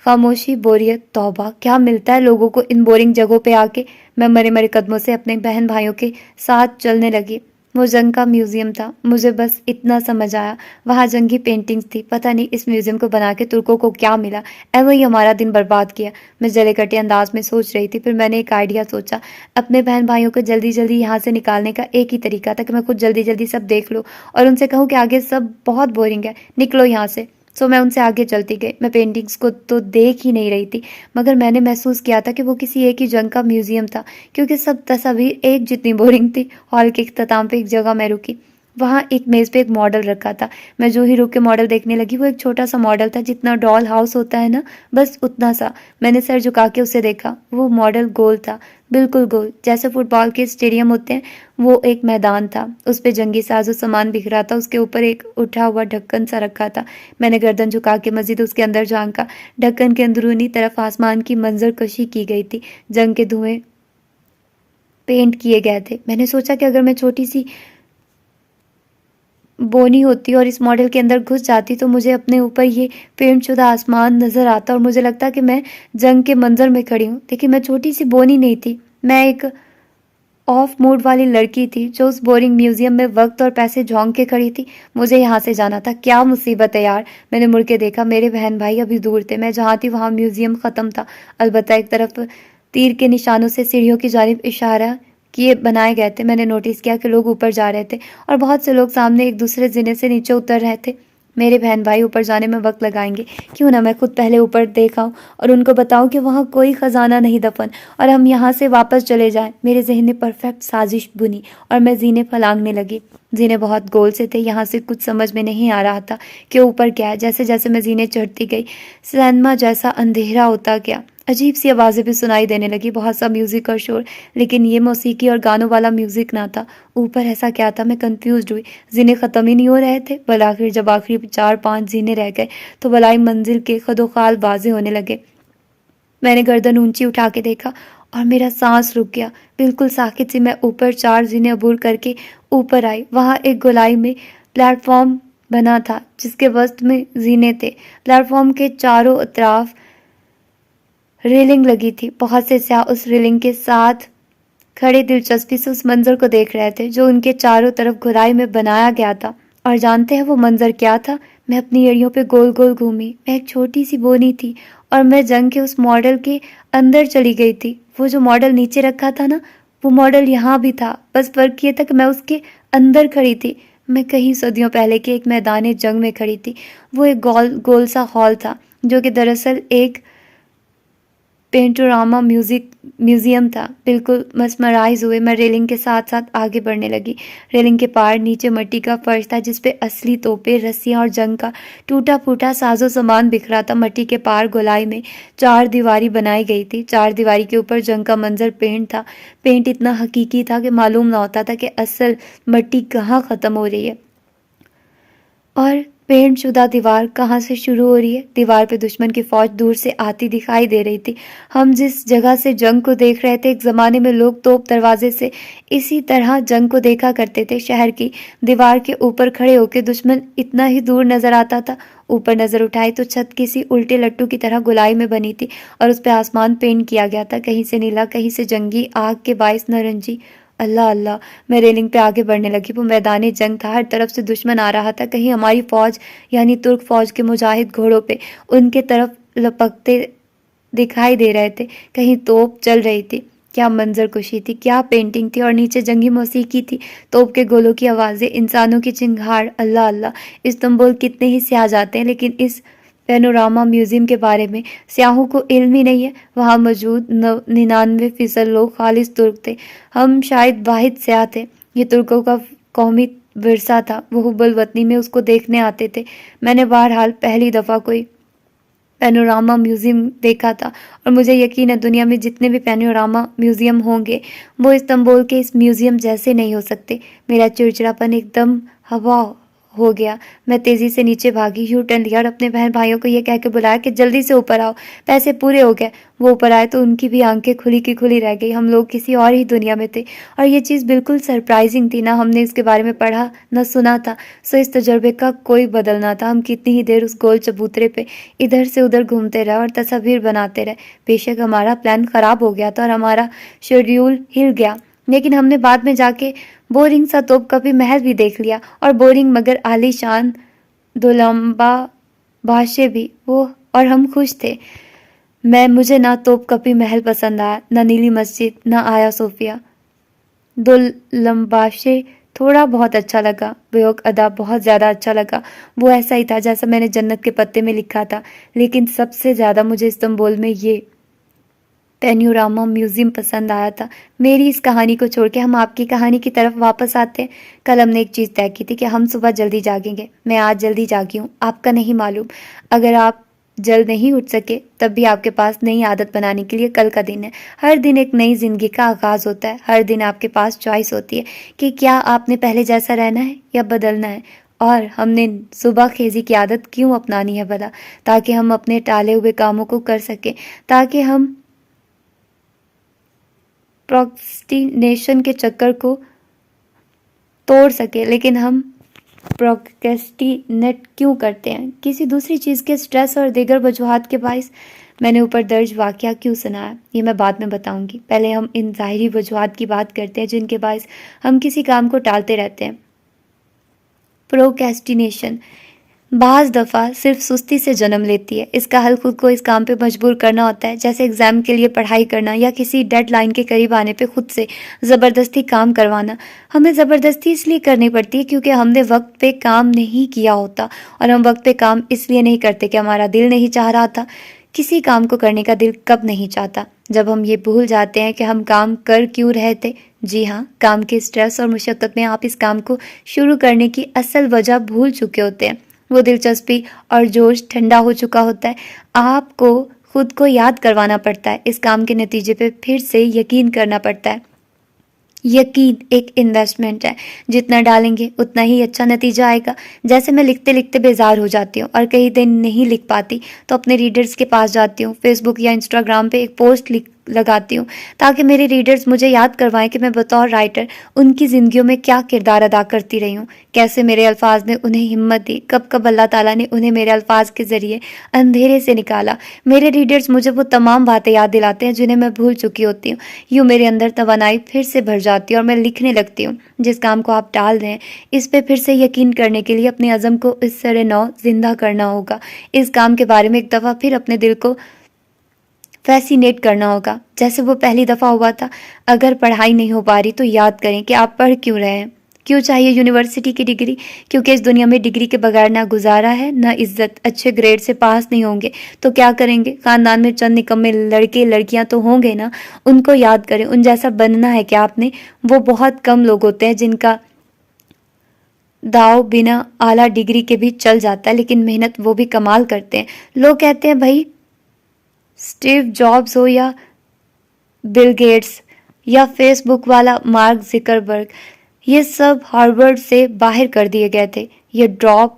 Speaker 1: خاموشی, بوریت, توبہ, کیا ملتا ہے لوگوں کو ان بورنگ جگہوں پہ آ کے. میں مرے قدموں سے اپنے بہن بھائیوں کے ساتھ چلنے لگی. وہ جنگ کا میوزیم تھا. مجھے بس اتنا سمجھ آیا وہاں جنگی پینٹنگز تھی. پتہ نہیں اس میوزیم کو بنا کے ترکوں کو کیا ملا. وہی ہمارا دن برباد کیا. میں جلے کٹے انداز میں سوچ رہی تھی. پھر میں نے ایک آئیڈیا سوچا. اپنے بہن بھائیوں کو جلدی یہاں سے نکالنے کا ایک ہی طریقہ تھا کہ میں خود جلدی سب دیکھ لوں اور ان سے کہوں کہ آگے سب بہت بورنگ ہے, نکلو یہاں سے. سو میں ان سے آگے چلتی گئی. میں پینٹنگز کو تو دیکھ ہی نہیں رہی تھی مگر میں نے محسوس کیا تھا کہ وہ کسی ایک ہی جنگ کا میوزیم تھا کیونکہ سب تصاویر ایک جتنی بورنگ تھی. ہال کے اختتام پہ ایک جگہ میں رکی. وہاں ایک میز پہ ایک ماڈل رکھا تھا. میں جو ہی رک کے ماڈل دیکھنے لگی وہ ایک چھوٹا سا ماڈل تھا، جتنا ڈال ہاؤس ہوتا ہے نا، بس اتنا سا. میں نے سر جھکا کے اسے دیکھا. وہ ماڈل گول تھا، بالکل گول، جیسے فٹ بال کے اسٹیڈیم ہوتے ہیں. وہ ایک میدان تھا، اس پہ جنگی ساز و سامان بکھرا تھا، اس کے اوپر ایک اٹھا ہوا ڈھکن سا رکھا تھا. میں نے گردن جھکا کے مزید اس کے اندر جھانکا. ڈھکن کے اندرونی طرف آسمان کی منظر کشی کی گئی تھی، جنگ کے دھوئیں پینٹ کیے گئے تھے. میں نے سوچا کہ اگر میں چھوٹی سی بونی ہوتی اور اس ماڈل کے اندر گھس جاتی تو مجھے اپنے اوپر یہ پینٹ شدہ آسمان نظر آتا اور مجھے لگتا کہ میں جنگ کے منظر میں کھڑی ہوں. لیکن میں چھوٹی سی بونی نہیں تھی، میں ایک آف موڈ والی لڑکی تھی جو اس بورنگ میوزیم میں وقت اور پیسے جھونک کے کھڑی تھی. مجھے یہاں سے جانا تھا. کیا مصیبت ہے یار. میں نے مڑ کے دیکھا، میرے بہن بھائی ابھی دور تھے. میں جہاں تھی وہاں میوزیم ختم تھا. البتہ ایک طرف تیر کے نشانوں سے سیڑھیوں کی جانب اشارہ کیے بنائے گئے تھے. میں نے نوٹس کیا کہ لوگ اوپر جا رہے تھے اور بہت سے لوگ سامنے ایک دوسرے زینے سے نیچے اتر رہے تھے. میرے بہن بھائی اوپر جانے میں وقت لگائیں گے، کیوں نہ میں خود پہلے اوپر دیکھاؤں اور ان کو بتاؤں کہ وہاں کوئی خزانہ نہیں دفن اور ہم یہاں سے واپس چلے جائیں. میرے ذہن نے پرفیکٹ سازش بنی اور میں زینے پھلانگنے لگی. زینے بہت گول سے تھے، یہاں سے کچھ سمجھ میں نہیں آ رہا تھا کہ اوپر کیا ہے. جیسے جیسے میں زینے چڑھتی گئی سینما جیسا اندھیرا ہوتا گیا. عجیب سی آوازیں بھی سنائی دینے لگی، بہت سا میوزک اور شور، لیکن یہ موسیقی اور گانوں والا میوزک نہ تھا. اوپر ایسا کیا تھا؟ میں کنفیوزڈ ہوئی. زینے ختم ہی نہیں ہو رہے تھے. بالآخر جب آخری 4-5 زینے رہ گئے تو بلائی منزل کے خد و خال واضح ہونے لگے. میں نے گردن اونچی اٹھا کے دیکھا اور میرا سانس رک گیا. بالکل ساکت سی میں اوپر 4 زینے عبور کر کے اوپر آئی. وہاں ایک گولائی میں پلیٹ فارم بنا تھا جس کے وسط میں زینے تھے. پلیٹ فارم کے چاروں اطراف ریلنگ لگی تھی. بہت سے سیاح اس ریلنگ کے ساتھ کھڑے دلچسپی سے اس منظر کو دیکھ رہے تھے جو ان کے چاروں طرف گھرائی میں بنایا گیا تھا. اور جانتے ہیں وہ منظر کیا تھا؟ میں اپنی ایڑیوں پہ گول گول گھومی. میں ایک چھوٹی سی بونی تھی اور میں جنگ کے اس ماڈل کے اندر چلی گئی تھی. وہ جو ماڈل نیچے رکھا تھا نا، وہ ماڈل یہاں بھی تھا، بس فرق یہ تھا کہ میں اس کے اندر کھڑی تھی. میں کئی صدیوں پہلے کے ایک میدان جنگ میں کھڑی تھی. وہ ایک گول سا ہال تھا جو کہ دراصل ایک پینٹوراما میوزیم تھا. بالکل مسمرائز ہوئے میں ریلنگ کے ساتھ ساتھ آگے بڑھنے لگی. ریلنگ کے پار نیچے مٹی کا فرش تھا جس پہ اصلی توپیں، رسیاں اور جنگ کا ٹوٹا پھوٹا ساز و سامان بکھرا تھا. مٹی کے پار گولائی میں 4 دیواری بنائی گئی تھی. 4 دیواری کے اوپر جنگ کا منظر پینٹ تھا. پینٹ اتنا حقیقی تھا کہ معلوم نہ ہوتا تھا کہ اصل مٹی کہاں ختم ہو رہی ہے اور پینٹ شدہ دیوار کہاں سے شروع ہو رہی ہے. دیوار پہ دشمن کی فوج دور سے آتی دکھائی دے رہی تھی. ہم جس جگہ سے جنگ کو دیکھ رہے تھے، ایک زمانے میں لوگ توپ دروازے سے اسی طرح جنگ کو دیکھا کرتے تھے. شہر کی دیوار کے اوپر کھڑے ہو کے دشمن اتنا ہی دور نظر آتا تھا. اوپر نظر اٹھائی تو چھت کسی الٹے لٹو کی طرح گولائی میں بنی تھی اور اس پہ آسمان پینٹ کیا گیا تھا، کہیں سے نیلا، کہیں سے جنگی آگ کے باعث نارنجی. اللہ اللہ. میں ریلنگ پہ آگے بڑھنے لگی. وہ میدان جنگ تھا، ہر طرف سے دشمن آ رہا تھا. کہیں ہماری فوج یعنی ترک فوج کے مجاہد گھوڑوں پہ ان کے طرف لپکتے دکھائی دے رہے تھے، کہیں توپ چل رہی تھی. کیا منظر کشی تھی، کیا پینٹنگ تھی. اور نیچے جنگی موسیقی تھی، توپ کے گولوں کی آوازیں، انسانوں کی چنگھاڑ. اللہ اللہ. استنبول کتنے ہی سیاح جاتے ہیں لیکن اس پینوراما میوزیم کے بارے میں سیاحوں کو علم ہی نہیں ہے. وہاں موجود 99% لوگ خالص ترک تھے. ہم شاید واحد سیاح تھے. یہ ترکوں کا قومی ورثہ تھا. وہ حب الوطنی میں اس کو دیکھنے آتے تھے. میں نے بہرحال پہلی دفعہ کوئی پینوراما میوزیم دیکھا تھا اور مجھے یقین ہے دنیا میں جتنے بھی پینوراما میوزیم ہوں گے وہ استنبول کے اس میوزیم جیسے نہیں ہو سکتے. میرا چڑچڑاپن ایک دم ہوا ہو گیا. میں تیزی سے نیچے بھاگی، یو ٹرن لیا اور اپنے بہن بھائیوں کو یہ کہہ کے بلایا کہ جلدی سے اوپر آؤ، پیسے پورے ہو گئے. وہ اوپر آئے تو ان کی بھی آنکھیں کھلی کی کھلی رہ گئی. ہم لوگ کسی اور ہی دنیا میں تھے اور یہ چیز بالکل سرپرائزنگ تھی. نہ ہم نے اس کے بارے میں پڑھا نہ سنا تھا، سو اس تجربے کا کوئی بدل نہ تھا. ہم کتنی ہی دیر اس گول چبوترے پہ ادھر سے ادھر گھومتے رہے اور تصاویر بناتے رہے. بے شک ہمارا پلان خراب ہو گیا تھا اور ہمارا شیڈیول ہل گیا، لیکن ہم نے بعد میں جا کے بورنگ سا توپ کپی محل بھی دیکھ لیا اور بورنگ مگر عالی شان دولمبا بادشاہ بھی. وہ اور ہم خوش تھے. مجھے نہ توپ کپی محل پسند آیا، نہ نیلی مسجد، نہ آیا صوفیہ. دولمباشے تھوڑا بہت اچھا لگا، بیوک ادا بہت زیادہ اچھا لگا. وہ ایسا ہی تھا جیسا میں نے جنت کے پتے میں لکھا تھا. لیکن سب سے زیادہ مجھے استنبول میں یہ پینوراما میوزیم پسند آیا تھا۔ میری اس کہانی کو چھوڑ کے ہم آپ کی کہانی کی طرف واپس آتے ہیں۔ کل ہم نے ایک چیز طے کی تھی کہ ہم صبح جلدی جاگیں گے۔ میں آج جلدی جاگی ہوں، آپ کا نہیں معلوم۔ اگر آپ جلد نہیں اٹھ سکے تب بھی آپ کے پاس نئی عادت بنانے کے لیے کل کا دن ہے۔ ہر دن ایک نئی زندگی کا آغاز ہوتا ہے۔ ہر دن آپ کے پاس چوائس ہوتی ہے کہ کیا آپ نے پہلے جیسا رہنا ہے یا بدلنا ہے۔ اور ہم نے صبح خیزی کی عادت کیوں اپنانی ہے بھلا؟ تاکہ ہم اپنے ٹالے ہوئے کاموں کو کر سکیں، تاکہ ہم پروکسٹینیشن کے چکر کو توڑ سکے۔ لیکن ہم پروکسٹینیٹ کیوں کرتے ہیں؟ کسی دوسری چیز کے سٹریس اور دیگر وجوہات کے باعث۔ میں نے اوپر درج واقعہ کیوں سنایا یہ میں بعد میں بتاؤں گی۔ پہلے ہم ان ظاہری وجوہات کی بات کرتے ہیں جن کے باعث ہم کسی کام کو ٹالتے رہتے ہیں۔ پروکسٹینیشن بعض دفعہ صرف سستی سے جنم لیتی ہے۔ اس کا حل خود کو اس کام پہ مجبور کرنا ہوتا ہے، جیسے ایگزام کے لیے پڑھائی کرنا یا کسی ڈیڈ لائن کے قریب آنے پہ خود سے زبردستی کام کروانا۔ ہمیں زبردستی اس لیے کرنی پڑتی ہے کیونکہ ہم نے وقت پہ کام نہیں کیا ہوتا، اور ہم وقت پہ کام اس لیے نہیں کرتے کہ ہمارا دل نہیں چاہ رہا تھا۔ کسی کام کو کرنے کا دل کب نہیں چاہتا؟ جب ہم یہ بھول جاتے ہیں کہ ہم کام کر کیوں رہے تھے۔ جی ہاں، کام کے سٹریس اور مشقت میں آپ اس کام کو شروع کرنے کی اصل وجہ بھول چکے ہوتے ہیں۔ وہ دلچسپی اور جوش ٹھنڈا ہو چکا ہوتا ہے۔ آپ کو خود کو یاد کروانا پڑتا ہے، اس کام کے نتیجے پہ پھر سے یقین کرنا پڑتا ہے۔ یقین ایک انویسٹمنٹ ہے، جتنا ڈالیں گے اتنا ہی اچھا نتیجہ آئے گا۔ جیسے میں لکھتے لکھتے بیزار ہو جاتی ہوں اور کئی دن نہیں لکھ پاتی تو اپنے ریڈرز کے پاس جاتی ہوں، فیس بک یا انسٹاگرام پہ ایک پوسٹ لگاتی ہوں تاکہ میرے ریڈرز مجھے یاد کروائیں کہ میں بطور رائٹر ان کی زندگیوں میں کیا کردار ادا کرتی رہی ہوں، کیسے میرے الفاظ نے انہیں ہمت دی، کب کب اللہ تعالیٰ نے انہیں میرے الفاظ کے ذریعے اندھیرے سے نکالا۔ میرے ریڈرز مجھے وہ تمام باتیں یاد دلاتے ہیں جنہیں میں بھول چکی ہوتی ہوں۔ یوں میرے اندر توانائی پھر سے بھر جاتی ہے اور میں لکھنے لگتی ہوں۔ جس کام کو آپ ٹال رہے ہیں اس پہ پھر سے یقین کرنے کے لیے اپنے عزم کو اس سرے نو زندہ کرنا ہوگا۔ اس کام کے بارے میں ایک دفعہ پھر اپنے دل کو فیسینیٹ کرنا ہوگا جیسے وہ پہلی دفعہ ہوا تھا۔ اگر پڑھائی نہیں ہو پا رہی تو یاد کریں کہ آپ پڑھ کیوں رہے ہیں۔ کیوں چاہیے یونیورسٹی کی ڈگری؟ کیونکہ اس دنیا میں ڈگری کے بغیر نہ گزارا ہے نہ عزت۔ اچھے گریڈ سے پاس نہیں ہوں گے تو کیا کریں گے؟ خاندان میں چند نکمے لڑکے لڑکیاں تو ہوں گے نا، ان کو یاد کریں، ان جیسا بننا ہے کہ آپ نے۔ وہ بہت کم لوگ ہوتے ہیں جن کا داؤ بنا اعلیٰ ڈگری کے بھی چل جاتا ہے، لیکن محنت وہ بھی کمال کرتے ہیں۔ لوگ کہتے ہیں بھائی اسٹیو جابز ہو یا بل گیٹس یا فیس بک والا مارک زکربرگ، یہ سب ہارورڈ سے باہر کر دیے گئے تھے۔ یہ ڈراپ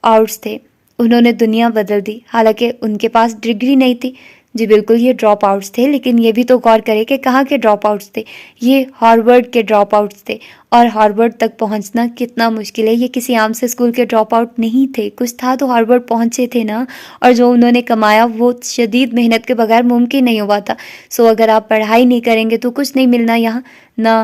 Speaker 1: آؤٹس تھے، انہوں نے دنیا بدل دی، حالانکہ ان کے پاس ڈگری نہیں تھی۔ جی بالکل یہ ڈراپ آؤٹس تھے، لیکن یہ بھی تو غور کرے کہ کہاں کے ڈراپ آؤٹس تھے۔ یہ ہارورڈ کے ڈراپ آؤٹس تھے، اور ہارورڈ تک پہنچنا کتنا مشکل ہے۔ یہ کسی عام سے اسکول کے ڈراپ آؤٹ نہیں تھے، کچھ تھا تو ہارورڈ پہنچے تھے نا، اور جو انہوں نے کمایا وہ شدید محنت کے بغیر ممکن نہیں ہوا تھا۔ سو اگر آپ پڑھائی نہیں کریں گے تو کچھ نہیں ملنا یہاں، نہ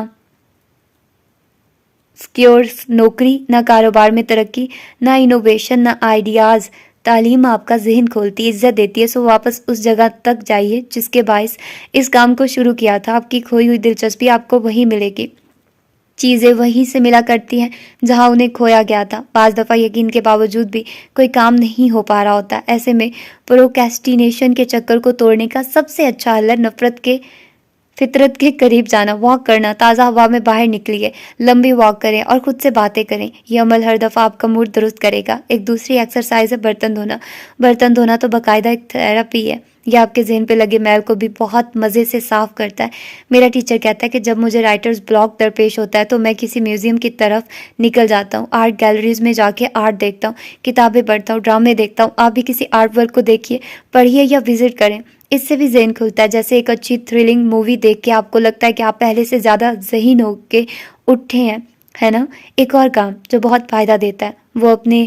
Speaker 1: سکیور نوکری، نہ کاروبار میں ترقی، نہ انوویشن، نہ آئیڈیاز۔ تعلیم آپ کا ذہن کھولتی ہے، عزت دیتی ہے۔ سو واپس اس جگہ تک جائیے جس کے باعث اس کام کو شروع کیا تھا۔ آپ کی کھوئی ہوئی دلچسپی آپ کو وہی ملے گی، چیزیں وہیں سے ملا کرتی ہیں جہاں انہیں کھویا گیا تھا۔ بعض دفعہ یقین کے باوجود بھی کوئی کام نہیں ہو پا رہا ہوتا، ایسے میں پروکیسٹینیشن کے چکر کو توڑنے کا سب سے اچھا حل ہے فطرت کے قریب جانا، واک کرنا، تازہ ہوا میں باہر نکلیے، لمبی واک کریں اور خود سے باتیں کریں۔ یہ عمل ہر دفعہ آپ کا موڈ درست کرے گا۔ ایک دوسری ایکسرسائز ہے برتن دھونا۔ برتن دھونا تو باقاعدہ ایک تھراپی ہے، یہ آپ کے ذہن پہ لگے میل کو بھی بہت مزے سے صاف کرتا ہے۔ میرا ٹیچر کہتا ہے کہ جب مجھے رائٹرز بلاک درپیش ہوتا ہے تو میں کسی میوزیم کی طرف نکل جاتا ہوں، آرٹ گیلریز میں جا کے آرٹ دیکھتا ہوں، کتابیں پڑھتا ہوں، ڈرامے دیکھتا ہوں۔ آپ بھی کسی آرٹ ورک کو دیکھیے، پڑھیے یا وزٹ کریں، اس سے بھی ذہن کھلتا ہے۔ جیسے ایک اچھی تھرلنگ مووی دیکھ کے آپ کو لگتا ہے کہ آپ پہلے سے زیادہ ذہین ہو کے اٹھے ہیں، ہے نا۔ ایک اور کام جو بہت فائدہ دیتا ہے وہ اپنے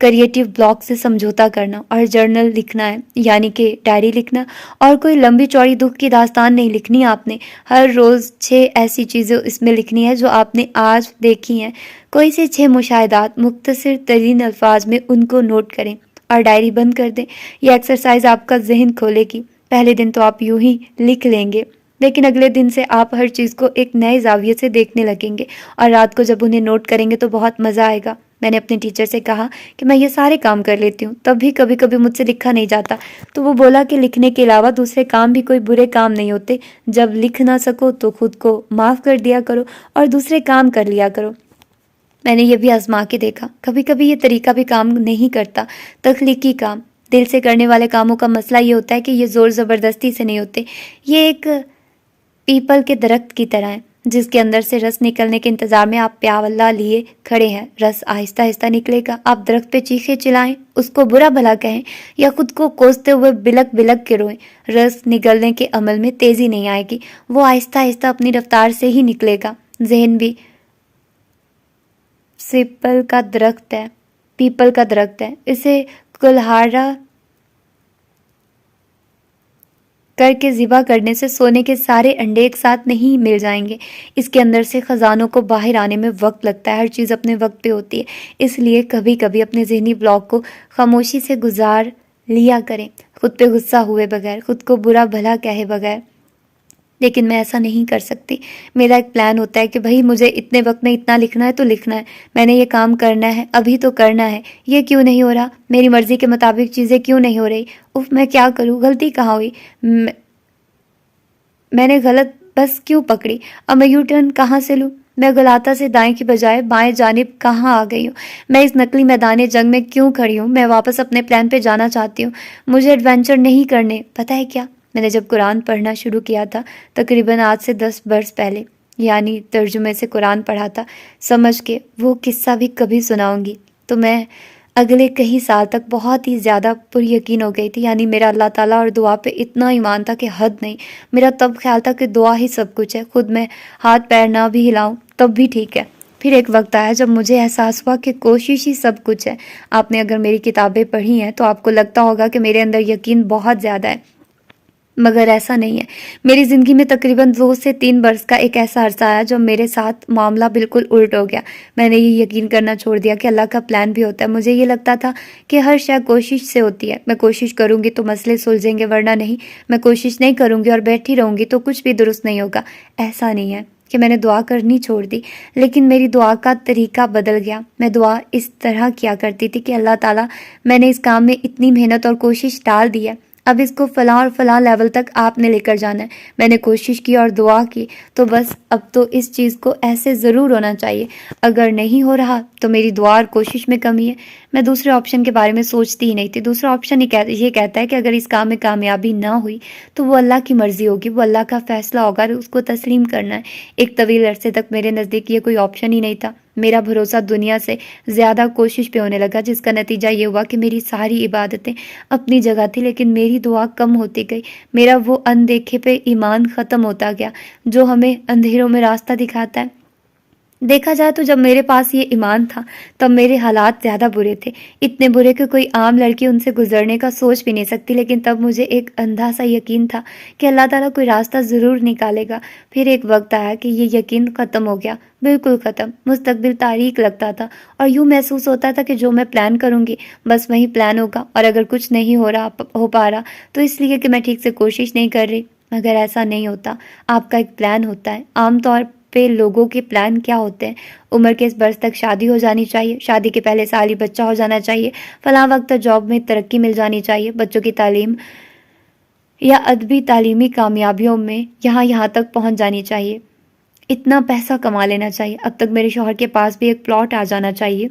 Speaker 1: کریٹیو بلاک سے سمجھوتا کرنا اور جرنل لکھنا ہے، یعنی کہ ڈائری لکھنا۔ اور کوئی لمبی چوڑی دکھ کی داستان نہیں لکھنی آپ نے، ہر روز 6 ایسی چیزیں اس میں لکھنی ہے جو آپ نے آج دیکھی ہیں۔ کوئی سے 6 مشاہدات، مختصر ترین الفاظ میں ان کو نوٹ کریں اور ڈائری بند کر دیں۔ یہ ایکسرسائز آپ کا ذہن کھولے گی۔ پہلے دن تو آپ یوں ہی لکھ لیں گے، لیکن اگلے دن سے آپ ہر چیز کو ایک نئے زاویے سے دیکھنے لگیں گے، اور رات کو جب انہیں نوٹ کریں گے تو بہت مزہ آئے گا۔ میں نے اپنے ٹیچر سے کہا کہ میں یہ سارے کام کر لیتی ہوں، تب بھی کبھی کبھی مجھ سے لکھا نہیں جاتا، تو وہ بولا کہ لکھنے کے علاوہ دوسرے کام بھی کوئی برے کام نہیں ہوتے، جب لکھ نہ سکو تو خود کو معاف کر دیا کرو اور دوسرے کام کر لیا کرو۔ میں نے یہ بھی آزما کے دیکھا، کبھی کبھی یہ طریقہ بھی کام نہیں کرتا۔ تخلیقی کام، دل سے کرنے والے کاموں کا مسئلہ یہ ہوتا ہے کہ یہ زور زبردستی سے نہیں ہوتے، یہ ایک پیپل کے درخت کی طرح ہے جس کے اندر سے رس نکلنے کے انتظار میں آپ پیالہ لیے کھڑے ہیں۔ رس آہستہ آہستہ نکلے گا، آپ درخت پہ چیخے چلائیں، اس کو برا بھلا کہیں یا خود کو کوستے ہوئے بلک بلک کے روئیں، رس نکلنے کے عمل میں تیزی نہیں آئے گی، وہ آہستہ آہستہ اپنی رفتار سے ہی نکلے گا۔ ذہن بھی پیپل کا درخت ہے، اسے کلہاڑا کر کے ذبح کرنے سے سونے کے سارے انڈے ایک ساتھ نہیں مل جائیں گے۔ اس کے اندر سے خزانوں کو باہر آنے میں وقت لگتا ہے، ہر چیز اپنے وقت پہ ہوتی ہے، اس لیے کبھی کبھی اپنے ذہنی بلاک کو خاموشی سے گزار لیا کریں، خود پہ غصہ ہوئے بغیر، خود کو برا بھلا کہے بغیر۔ لیکن میں ایسا نہیں کر سکتی۔ میرا ایک پلان ہوتا ہے کہ بھائی مجھے اتنے وقت میں اتنا لکھنا ہے تو لکھنا ہے، میں نے یہ کام کرنا ہے، ابھی تو کرنا ہے، یہ کیوں نہیں ہو رہا، میری مرضی کے مطابق چیزیں کیوں نہیں ہو رہی، میں کیا کروں، غلطی کہاں ہوئی، میں نے غلط بس کیوں پکڑی، اب میں یو ٹرن کہاں سے لوں، میں غلاطہ سے دائیں کی بجائے بائیں جانب کہاں آ گئی ہوں، میں اس نقلی میدان جنگ میں کیوں کھڑی ہوں، میں واپس اپنے پلان پہ جانا چاہتی ہوں، مجھے ایڈونچر نہیں کرنے۔ پتہ ہے کیا، میں نے جب قرآن پڑھنا شروع کیا تھا تقریباً آج سے 10 برس پہلے، یعنی ترجمے سے قرآن پڑھا تھا سمجھ کے، وہ قصہ بھی کبھی سناؤں گی، تو میں اگلے کئی سال تک بہت ہی زیادہ پر یقین ہو گئی تھی، یعنی میرا اللہ تعالیٰ اور دعا پہ اتنا ایمان تھا کہ حد نہیں۔ میرا تب خیال تھا کہ دعا ہی سب کچھ ہے، خود میں ہاتھ پیر نہ بھی ہلاؤں تب بھی ٹھیک ہے۔ پھر ایک وقت آیا جب مجھے احساس ہوا کہ کوشش ہی سب کچھ ہے۔ آپ نے اگر میری کتابیں پڑھی ہیں تو آپ کو لگتا ہوگا کہ میرے اندر یقین بہت زیادہ ہے، مگر ایسا نہیں ہے۔ میری زندگی میں تقریباً 2 سے 3 برس کا ایک ایسا عرصہ آیا جب میرے ساتھ معاملہ بالکل الٹ ہو گیا۔ میں نے یہ یقین کرنا چھوڑ دیا کہ اللہ کا پلان بھی ہوتا ہے۔ مجھے یہ لگتا تھا کہ ہر شے کوشش سے ہوتی ہے، میں کوشش کروں گی تو مسئلے سلجھیں گے ورنہ نہیں، میں کوشش نہیں کروں گی اور بیٹھی رہوں گی تو کچھ بھی درست نہیں ہوگا۔ ایسا نہیں ہے کہ میں نے دعا کرنی چھوڑ دی، لیکن میری دعا کا طریقہ بدل گیا۔ میں دعا اس طرح کیا کرتی تھی کہ اللہ تعالیٰ، میں نے اس کام میں اتنی محنت اور کوشش ڈال دی ہے، اب اس کو فلاں اور فلاں لیول تک آپ نے لے کر جانا ہے، میں نے کوشش کی اور دعا کی، تو بس اب تو اس چیز کو ایسے ضرور ہونا چاہیے، اگر نہیں ہو رہا تو میری دعا اور کوشش میں کمی ہے۔ میں دوسرے آپشن کے بارے میں سوچتی ہی نہیں تھی۔ دوسرا آپشن یہ کہتا ہے کہ اگر اس کام میں کامیابی نہ ہوئی تو وہ اللہ کی مرضی ہوگی، وہ اللہ کا فیصلہ ہوگا، اس کو تسلیم کرنا ہے۔ ایک طویل عرصے تک میرے نزدیک یہ کوئی آپشن ہی نہیں تھا۔ میرا بھروسہ دنیا سے زیادہ کوشش پہ ہونے لگا، جس کا نتیجہ یہ ہوا کہ میری ساری عبادتیں اپنی جگہ تھی لیکن میری دعا کم ہوتی گئی، میرا وہ اندیکھے پہ ایمان ختم ہوتا گیا جو ہمیں اندھیروں میں راستہ دکھاتا ہے۔ دیکھا جائے تو جب میرے پاس یہ ایمان تھا تب میرے حالات زیادہ برے تھے، اتنے برے کہ کوئی عام لڑکی ان سے گزرنے کا سوچ بھی نہیں سکتی، لیکن تب مجھے ایک اندھا سا یقین تھا کہ اللہ تعالیٰ کوئی راستہ ضرور نکالے گا۔ پھر ایک وقت آیا کہ یہ یقین ختم ہو گیا، بالکل ختم، مستقبل تاریک لگتا تھا اور یوں محسوس ہوتا تھا کہ جو میں پلان کروں گی بس وہی پلان ہوگا، اور اگر کچھ نہیں ہو پا رہا تو اس لیے کہ میں ٹھیک سے کوشش نہیں کر رہی۔ مگر ایسا نہیں ہوتا، آپ کا ایک پلان ہوتا ہے۔ عام طور پہ لوگوں کے پلان کیا ہوتے ہیں؟ عمر کے اس برس تک شادی ہو جانی چاہیے، شادی کے پہلے سال ہی بچہ ہو جانا چاہیے، فلاں وقت تک جاب میں ترقی مل جانی چاہیے، بچوں کی تعلیم یا ادبی تعلیمی کامیابیوں میں یہاں تک پہنچ جانی چاہیے، اتنا پیسہ کما لینا چاہیے، اب تک میرے شوہر کے پاس بھی ایک پلاٹ آ جانا چاہیے،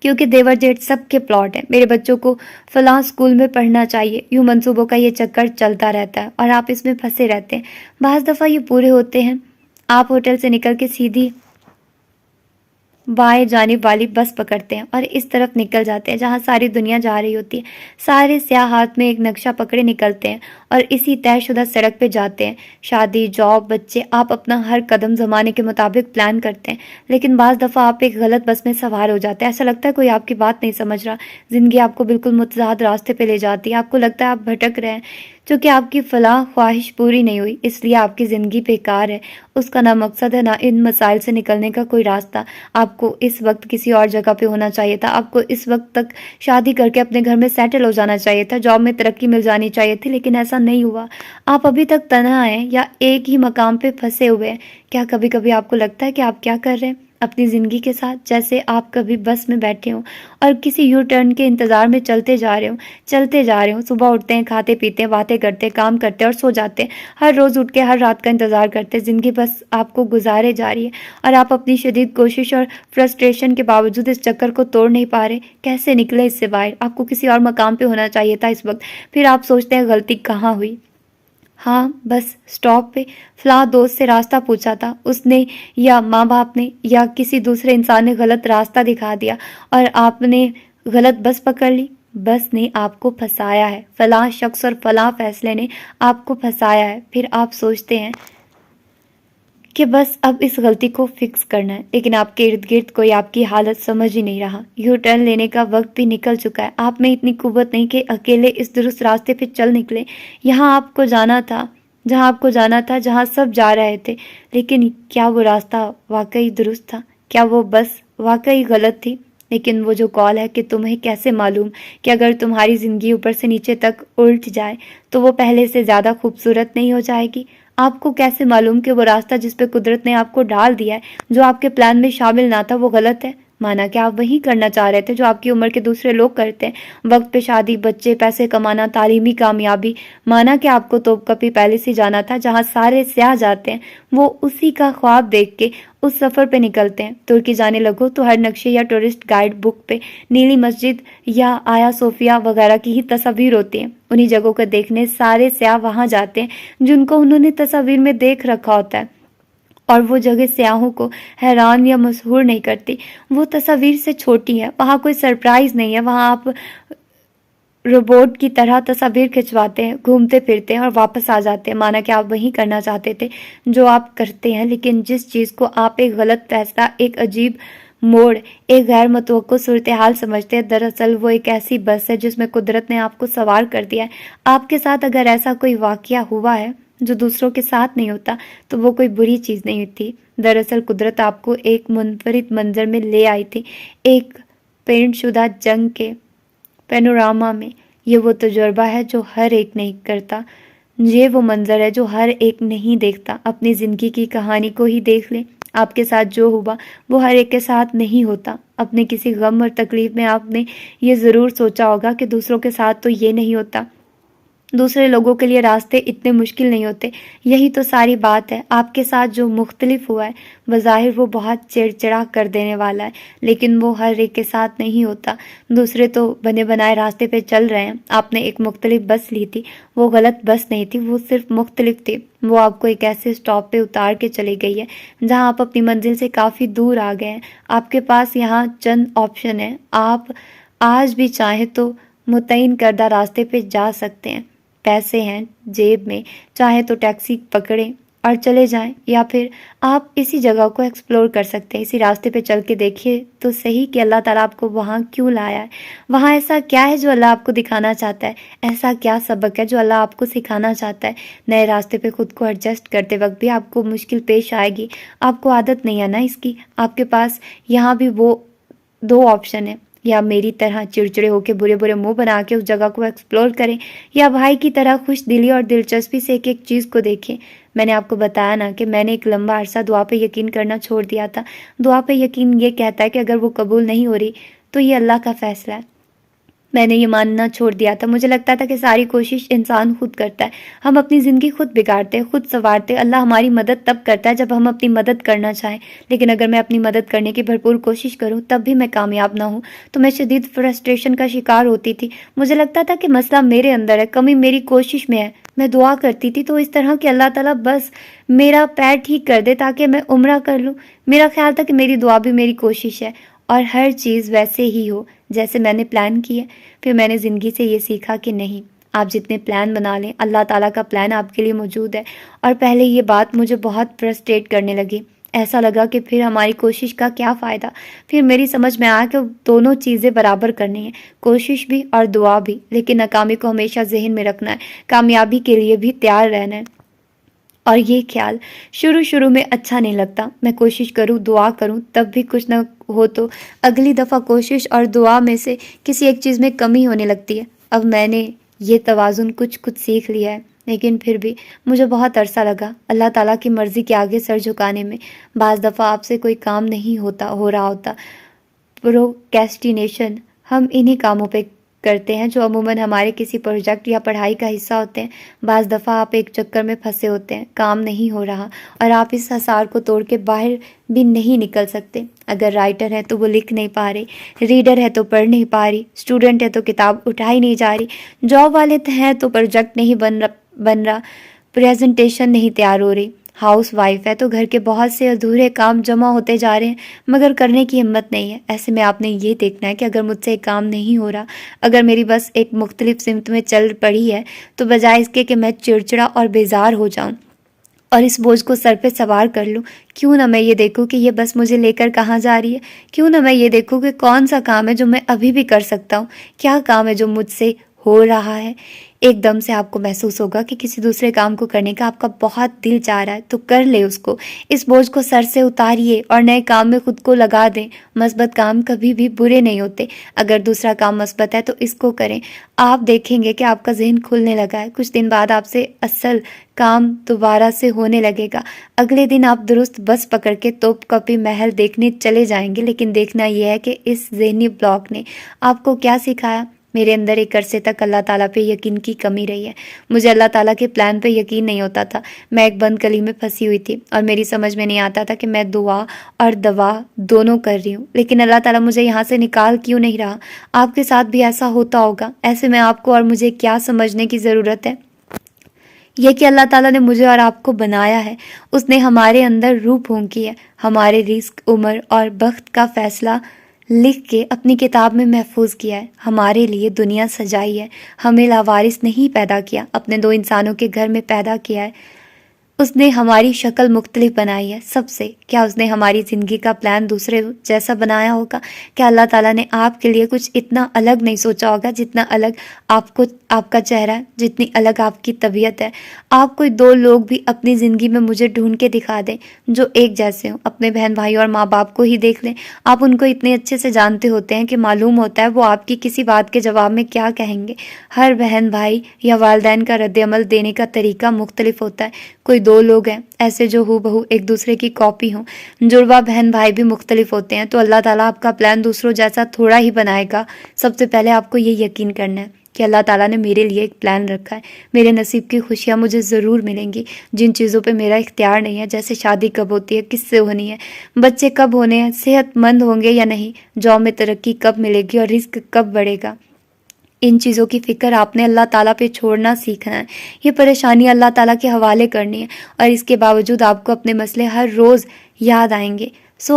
Speaker 1: کیونکہ دیور جیٹ سب کے پلاٹ ہیں، میرے بچوں کو فلاں اسکول میں پڑھنا چاہیے۔ یوں منصوبوں کا یہ چکر چلتا رہتا ہے اور آپ اس میں پھنسے رہتے ہیں۔ بعض دفعہ یہ پورے ہوتے ہیں، آپ ہوٹل سے نکل کے سیدھی بائیں جانب والی بس پکڑتے ہیں اور اس طرف نکل جاتے ہیں جہاں ساری دنیا جا رہی ہوتی ہے۔ سارے سیاح ہاتھ میں ایک نقشہ پکڑے نکلتے ہیں اور اسی طے شدہ سڑک پہ جاتے ہیں۔ شادی، جاب، بچے، آپ اپنا ہر قدم زمانے کے مطابق پلان کرتے ہیں، لیکن بعض دفعہ آپ ایک غلط بس میں سوار ہو جاتے ہیں، ایسا لگتا ہے کوئی آپ کی بات نہیں سمجھ رہا، زندگی آپ کو بالکل متضاد راستے پہ لے جاتی ہے، آپ کو لگتا ہے آپ بھٹک رہے ہیں، چونکہ آپ کی فلاں خواہش پوری نہیں ہوئی اس لیے آپ کی زندگی بیکار ہے، اس کا نہ مقصد ہے نہ ان مسائل سے نکلنے کا کوئی راستہ۔ آپ کو اس وقت کسی اور جگہ پہ ہونا چاہیے تھا، آپ کو اس وقت تک شادی کر کے اپنے گھر میں سیٹل ہو جانا چاہیے تھا، جاب میں ترقی مل جانی چاہیے تھی، لیکن ایسا نہیں ہوا۔ آپ ابھی تک تنہا ہیں یا ایک ہی مقام پہ پھنسے ہوئے ہیں۔ کیا کبھی کبھی آپ کو لگتا ہے کہ آپ کیا کر رہے ہیں؟ اپنی زندگی کے ساتھ، جیسے آپ کبھی بس میں بیٹھے ہوں اور کسی یو ٹرن کے انتظار میں چلتے جا رہے ہوں. صبح اٹھتے ہیں، کھاتے پیتے ہیں، باتیں کرتے ہیں، کام کرتے ہیں اور سو جاتے ہیں. ہر روز اٹھ کے ہر رات کا انتظار کرتے ہیں. زندگی بس آپ کو گزارے جا رہی ہے اور آپ اپنی شدید کوشش اور فرسٹریشن کے باوجود اس چکر کو توڑ نہیں پا رہے. کیسے نکلے اس سے باہر؟ آپ کو کسی اور مقام پہ ہونا چاہیے تھا اس وقت. پھر آپ سوچتے ہیں غلطی کہاں ہوئی؟ ہاں، بس سٹاپ پہ فلاں دوست سے راستہ پوچھا تھا، اس نے یا ماں باپ نے یا کسی دوسرے انسان نے غلط راستہ دکھا دیا اور آپ نے غلط بس پکڑ لی. بس نے آپ کو پھنسایا ہے، فلاں شخص اور فلاں فیصلے نے آپ کو پھنسایا ہے. پھر آپ سوچتے ہیں کہ بس اب اس غلطی کو فکس کرنا ہے، لیکن آپ کے ارد گرد کوئی آپ کی حالت سمجھ ہی نہیں رہا. یو ٹرن لینے کا وقت بھی نکل چکا ہے. آپ میں اتنی قوت نہیں کہ اکیلے اس درست راستے پہ چل نکلے. جہاں آپ کو جانا تھا، جہاں سب جا رہے تھے. لیکن کیا وہ راستہ واقعی درست تھا؟ کیا وہ بس واقعی غلط تھی؟ لیکن وہ جو کال ہے کہ تمہیں کیسے معلوم کہ اگر تمہاری زندگی اوپر سے نیچے تک الٹ جائے تو وہ پہلے سے زیادہ خوبصورت نہیں ہو جائے گی؟ آپ کو کیسے معلوم کہ وہ راستہ جس پہ قدرت نے آپ کو ڈال دیا ہے، جو آپ کے پلان میں شامل نہ تھا، وہ غلط ہے؟ مانا کہ آپ وہی کرنا چاہ رہے تھے جو آپ کی عمر کے دوسرے لوگ کرتے ہیں، وقت پہ شادی، بچے، پیسے کمانا، تعلیمی کامیابی. مانا کہ آپ کو توپ کپی پہلے سے جانا تھا جہاں سارے سیاح جاتے ہیں. وہ اسی کا خواب دیکھ کے اس سفر پہ نکلتے ہیں. ترکی جانے لگو تو ہر نقشے یا ٹورسٹ گائیڈ بک پہ نیلی مسجد یا آیا صوفیہ وغیرہ کی ہی تصاویر ہوتی ہیں. انہی جگہوں کو دیکھنے سارے سیاح وہاں جاتے ہیں جن کو انہوں نے تصاویر میں دیکھ رکھا ہوتا ہے. اور وہ جگہ سیاحوں کو حیران یا مسحور نہیں کرتی. وہ تصاویر سے چھوٹی ہے. وہاں کوئی سرپرائز نہیں ہے. وہاں آپ روبوٹ کی طرح تصاویر کھنچواتے ہیں، گھومتے پھرتے ہیں اور واپس آ جاتے ہیں. مانا کہ آپ وہی کرنا چاہتے تھے جو آپ کرتے ہیں، لیکن جس چیز کو آپ ایک غلط فیصلہ، ایک عجیب موڑ، ایک غیر متوقع صورتحال سمجھتے ہیں، دراصل وہ ایک ایسی بس ہے جس میں قدرت نے آپ کو سوار کر دیا ہے. آپ کے ساتھ اگر ایسا کوئی واقعہ ہوا ہے جو دوسروں کے ساتھ نہیں ہوتا تو وہ کوئی بری چیز نہیں تھی. دراصل قدرت آپ کو ایک منفرد منظر میں لے آئی تھی، ایک پینٹ شدہ جنگ کے پینوراما میں. یہ وہ تجربہ ہے جو ہر ایک نہیں کرتا. یہ وہ منظر ہے جو ہر ایک نہیں دیکھتا. اپنی زندگی کی کہانی کو ہی دیکھ لیں. آپ کے ساتھ جو ہوا وہ ہر ایک کے ساتھ نہیں ہوتا. اپنے کسی غم اور تکلیف میں آپ نے یہ ضرور سوچا ہوگا کہ دوسروں کے ساتھ تو یہ نہیں ہوتا، دوسرے لوگوں کے لیے راستے اتنے مشکل نہیں ہوتے. یہی تو ساری بات ہے. آپ کے ساتھ جو مختلف ہوا ہے بظاہر وہ بہت چڑچڑا کر دینے والا ہے، لیکن وہ ہر ایک کے ساتھ نہیں ہوتا. دوسرے تو بنے بنائے راستے پہ چل رہے ہیں. آپ نے ایک مختلف بس لی تھی. وہ غلط بس نہیں تھی، وہ صرف مختلف تھی. وہ آپ کو ایک ایسے اسٹاپ پہ اتار کے چلی گئی ہے جہاں آپ اپنی منزل سے کافی دور آ گئے ہیں. آپ کے پاس یہاں چند آپشن ہیں. آپ آج بھی چاہیں تو متعین کردہ راستے پہ جا سکتے ہیں. پیسے ہیں جیب میں، چاہیں تو ٹیکسی پکڑیں اور چلے جائیں، یا پھر آپ اسی جگہ کو ایکسپلور کر سکتے ہیں. اسی راستے پہ چل کے دیکھیے تو صحیح کہ اللہ تعالیٰ آپ کو وہاں کیوں لایا ہے. وہاں ایسا کیا ہے جو اللہ آپ کو دکھانا چاہتا ہے؟ ایسا کیا سبق ہے جو اللہ آپ کو سکھانا چاہتا ہے؟ نئے راستے پہ خود کو ایڈجسٹ کرتے وقت بھی آپ کو مشکل پیش آئے گی. آپ کو عادت نہیں ہے نا اس کی. آپ کے پاس یہاں بھی وہ دو آپشن ہیں. یا میری طرح چڑچڑے ہو کے برے برے منہ بنا کے اس جگہ کو ایکسپلور کریں، یا بھائی کی طرح خوش دلی اور دلچسپی سے ایک ایک چیز کو دیکھیں. میں نے آپ کو بتایا نا کہ میں نے ایک لمبا عرصہ دعا پہ یقین کرنا چھوڑ دیا تھا. دعا پہ یقین یہ کہتا ہے کہ اگر وہ قبول نہیں ہو رہی تو یہ اللہ کا فیصلہ ہے. میں نے یہ ماننا چھوڑ دیا تھا. مجھے لگتا تھا کہ ساری کوشش انسان خود کرتا ہے. ہم اپنی زندگی خود بگاڑتے ہیں، خود سنوارتے. اللہ ہماری مدد تب کرتا ہے جب ہم اپنی مدد کرنا چاہیں. لیکن اگر میں اپنی مدد کرنے کی بھرپور کوشش کروں تب بھی میں کامیاب نہ ہوں تو میں شدید فرسٹریشن کا شکار ہوتی تھی. مجھے لگتا تھا کہ مسئلہ میرے اندر ہے، کمی میری کوشش میں ہے. میں دعا کرتی تھی تو اس طرح کہ اللہ تعالیٰ بس میرا پیر ٹھیک کر دے تاکہ میں عمرہ کر لوں. میرا خیال تھا کہ میری دعا بھی میری کوشش ہے اور ہر چیز ویسے ہی ہو جیسے میں نے پلان کی ہے. پھر میں نے زندگی سے یہ سیکھا کہ نہیں، آپ جتنے پلان بنا لیں اللہ تعالیٰ کا پلان آپ کے لیے موجود ہے. اور پہلے یہ بات مجھے بہت فرسٹریٹ کرنے لگی. ایسا لگا کہ پھر ہماری کوشش کا کیا فائدہ. پھر میری سمجھ میں آیا کہ دونوں چیزیں برابر کرنی ہیں، کوشش بھی اور دعا بھی. لیکن ناکامی کو ہمیشہ ذہن میں رکھنا ہے، کامیابی کے لیے بھی تیار رہنا ہے. اور یہ خیال شروع میں اچھا نہیں لگتا. میں کوشش کروں، دعا کروں، تب بھی کچھ نہ ہو تو اگلی دفعہ کوشش اور دعا میں سے کسی ایک چیز میں کمی ہونے لگتی ہے. اب میں نے یہ توازن کچھ سیکھ لیا ہے. لیکن پھر بھی مجھے بہت عرصہ لگا اللہ تعالیٰ کی مرضی کے آگے سر جھکانے میں۔ بعض دفعہ آپ سے کوئی کام نہیں ہو رہا ہوتا، پروکریسٹینیشن ہم انہی کاموں پہ کرتے ہیں جو عموماً ہمارے کسی پروجیکٹ یا پڑھائی کا حصہ ہوتے ہیں۔ بعض دفعہ آپ ایک چکر میں پھنسے ہوتے ہیں، کام نہیں ہو رہا اور آپ اس حصار کو توڑ کے باہر بھی نہیں نکل سکتے۔ اگر رائٹر ہے تو وہ لکھ نہیں پا رہے، ریڈر ہے تو پڑھ نہیں پا رہی، اسٹوڈنٹ ہے تو کتاب اٹھائی نہیں جا رہی، جاب والے ہیں تو پروجیکٹ نہیں بن رہا، پریزنٹیشن نہیں تیار ہو رہی، ہاؤس وائف ہے تو گھر کے بہت سے ادھورے کام جمع ہوتے جا رہے ہیں مگر کرنے کی ہمت نہیں ہے۔ ایسے میں آپ نے یہ دیکھنا ہے کہ اگر مجھ سے ایک کام نہیں ہو رہا، اگر میری بس ایک مختلف سمت میں چل پڑی ہے، تو بجائے اس کے کہ میں چڑچڑا اور بیزار ہو جاؤں اور اس بوجھ کو سر پہ سوار کر لوں، کیوں نہ میں یہ دیکھوں کہ یہ بس مجھے لے کر کہاں جا رہی ہے؟ کیوں نہ میں یہ دیکھوں کہ کون سا کام ہے جو میں ابھی بھی کر سکتا ہوں؟ کیا کام ہے جو مجھ سے ہو رہا ہے؟ ایک دم سے آپ کو محسوس ہوگا کہ کسی دوسرے کام کو کرنے کا آپ کا بہت دل چاہ رہا ہے، تو کر لے اس کو، اس بوجھ کو سر سے اتاریے اور نئے کام میں خود کو لگا دیں۔ مثبت کام کبھی بھی برے نہیں ہوتے، اگر دوسرا کام مثبت ہے تو اس کو کریں، آپ دیکھیں گے کہ آپ کا ذہن کھلنے لگا ہے، کچھ دن بعد آپ سے اصل کام دوبارہ سے ہونے لگے گا۔ اگلے دن آپ درست بس پکڑ کے توپ کپی محل دیکھنے چلے جائیں گے، لیکن دیکھنا یہ ہے کہ اس ذہنی بلاک نے آپ کو کیا سکھایا۔ میرے اندر ایک عرصے تک اللہ تعالیٰ پہ یقین کی کمی رہی ہے، مجھے اللہ تعالیٰ کے پلان پہ یقین نہیں ہوتا تھا، میں ایک بند کلی میں پھنسی ہوئی تھی اور میری سمجھ میں نہیں آتا تھا کہ میں دعا اور دوا دونوں کر رہی ہوں، لیکن اللہ تعالیٰ مجھے یہاں سے نکال کیوں نہیں رہا؟ آپ کے ساتھ بھی ایسا ہوتا ہوگا۔ ایسے میں آپ کو اور مجھے کیا سمجھنے کی ضرورت ہے؟ یہ کہ اللہ تعالیٰ نے مجھے اور آپ کو بنایا ہے، اس نے ہمارے اندر روح پھونکی ہے، ہمارے رزق، عمر اور بخت کا فیصلہ لکھ کے اپنی کتاب میں محفوظ کیا ہے، ہمارے لیے دنیا سجائی ہے، ہمیں لاوارث نہیں پیدا کیا، اپنے دو انسانوں کے گھر میں پیدا کیا ہے، اس نے ہماری شکل مختلف بنائی ہے سب سے۔ کیا اس نے ہماری زندگی کا پلان دوسرے جیسا بنایا ہوگا؟ کیا اللہ تعالیٰ نے آپ کے لیے کچھ اتنا الگ نہیں سوچا ہوگا جتنا الگ آپ کا چہرہ ہے، جتنی الگ آپ کی طبیعت ہے؟ آپ کوئی دو لوگ بھی اپنی زندگی میں مجھے ڈھونڈ کے دکھا دیں جو ایک جیسے ہوں، اپنے بہن بھائی اور ماں باپ کو ہی دیکھ لیں، آپ ان کو اتنے اچھے سے جانتے ہوتے ہیں کہ معلوم ہوتا ہے وہ آپ کی کسی بات کے جواب میں کیا کہیں گے۔ ہر بہن بھائی یا والدین کا رد عمل دینے کا طریقہ مختلف ہوتا ہے، کوئی دو لوگ ہیں ایسے جو ہو بہو ایک دوسرے کی کاپی ہوں، جڑواں بہن بھائی بھی مختلف ہوتے ہیں، تو اللہ تعالیٰ آپ کا پلان دوسروں جیسا تھوڑا ہی بنائے گا۔ سب سے پہلے آپ کو یہ یقین کرنا ہے کہ اللہ تعالیٰ نے میرے لیے ایک پلان رکھا ہے، میرے نصیب کی خوشیاں مجھے ضرور ملیں گی، جن چیزوں پہ میرا اختیار نہیں ہے، جیسے شادی کب ہوتی ہے، کس سے ہونی ہے، بچے کب ہونے ہیں، صحت مند ہوں گے یا نہیں، جاب میں ترقی کب ملے گی اور رزق کب بڑھے گا۔ ان چیزوں کی فکر آپ نے اللہ تعالیٰ پہ چھوڑنا سیکھنا ہے، یہ پریشانی اللہ تعالیٰ کے حوالے کرنی ہے، اور اس کے باوجود آپ کو اپنے مسئلے ہر روز یاد آئیں گے۔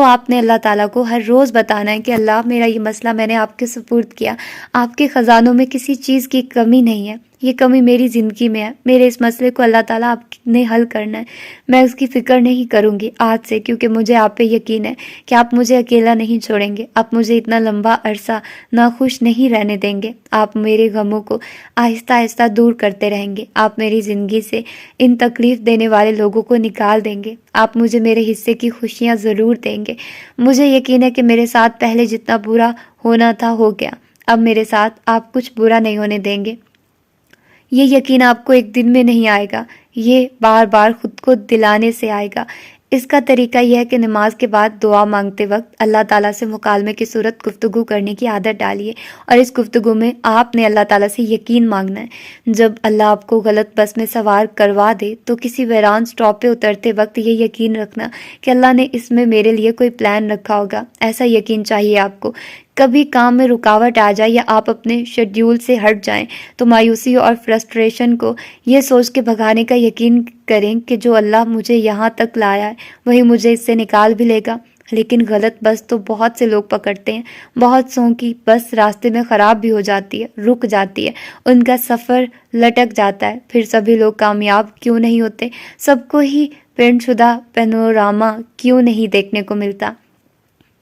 Speaker 1: آپ نے اللہ تعالیٰ کو ہر روز بتانا ہے کہ اللہ میرا یہ مسئلہ میں نے آپ کے سپرد کیا، آپ کے خزانوں میں کسی چیز کی کمی نہیں ہے، یہ کمی میری زندگی میں ہے، میرے اس مسئلے کو اللہ تعالیٰ آپ نے حل کرنا ہے، میں اس کی فکر نہیں کروں گی آج سے، کیونکہ مجھے آپ پہ یقین ہے کہ آپ مجھے اکیلا نہیں چھوڑیں گے، آپ مجھے اتنا لمبا عرصہ ناخوش نہیں رہنے دیں گے، آپ میرے غموں کو آہستہ آہستہ دور کرتے رہیں گے، آپ میری زندگی سے ان تکلیف دینے والے لوگوں کو نکال دیں گے، آپ مجھے میرے حصے کی خوشیاں ضرور دیں گے۔ مجھے یقین ہے کہ میرے ساتھ پہلے جتنا برا ہونا تھا ہو گیا، اب میرے ساتھ آپ کچھ برا نہیں ہونے دیں گے۔ یہ یقین آپ کو ایک دن میں نہیں آئے گا، یہ بار بار خود کو دلانے سے آئے گا۔ اس کا طریقہ یہ ہے کہ نماز کے بعد دعا مانگتے وقت اللہ تعالیٰ سے مکالمے کی صورت گفتگو کرنے کی عادت ڈالیے، اور اس گفتگو میں آپ نے اللہ تعالیٰ سے یقین مانگنا ہے۔ جب اللہ آپ کو غلط بس میں سوار کروا دے تو کسی ویران سٹاپ پہ اترتے وقت یہ یقین رکھنا کہ اللہ نے اس میں میرے لیے کوئی پلان رکھا ہوگا، ایسا یقین چاہیے آپ کو۔ کبھی کام میں رکاوٹ آ جائے یا آپ اپنے شیڈیول سے ہٹ جائیں تو مایوسی اور فرسٹریشن کو یہ سوچ کے بھگانے کا یقین کریں کہ جو اللہ مجھے یہاں تک لایا ہے وہی مجھے اس سے نکال بھی لے گا۔ لیکن غلط بس تو بہت سے لوگ پکڑتے ہیں، بہت سو کی بس راستے میں خراب بھی ہو جاتی ہے، رک جاتی ہے، ان کا سفر لٹک جاتا ہے، پھر سبھی لوگ کامیاب کیوں نہیں ہوتے؟ سب کو ہی پرنٹ شدہ پینوراما کیوں نہیں دیکھنے کو ملتا؟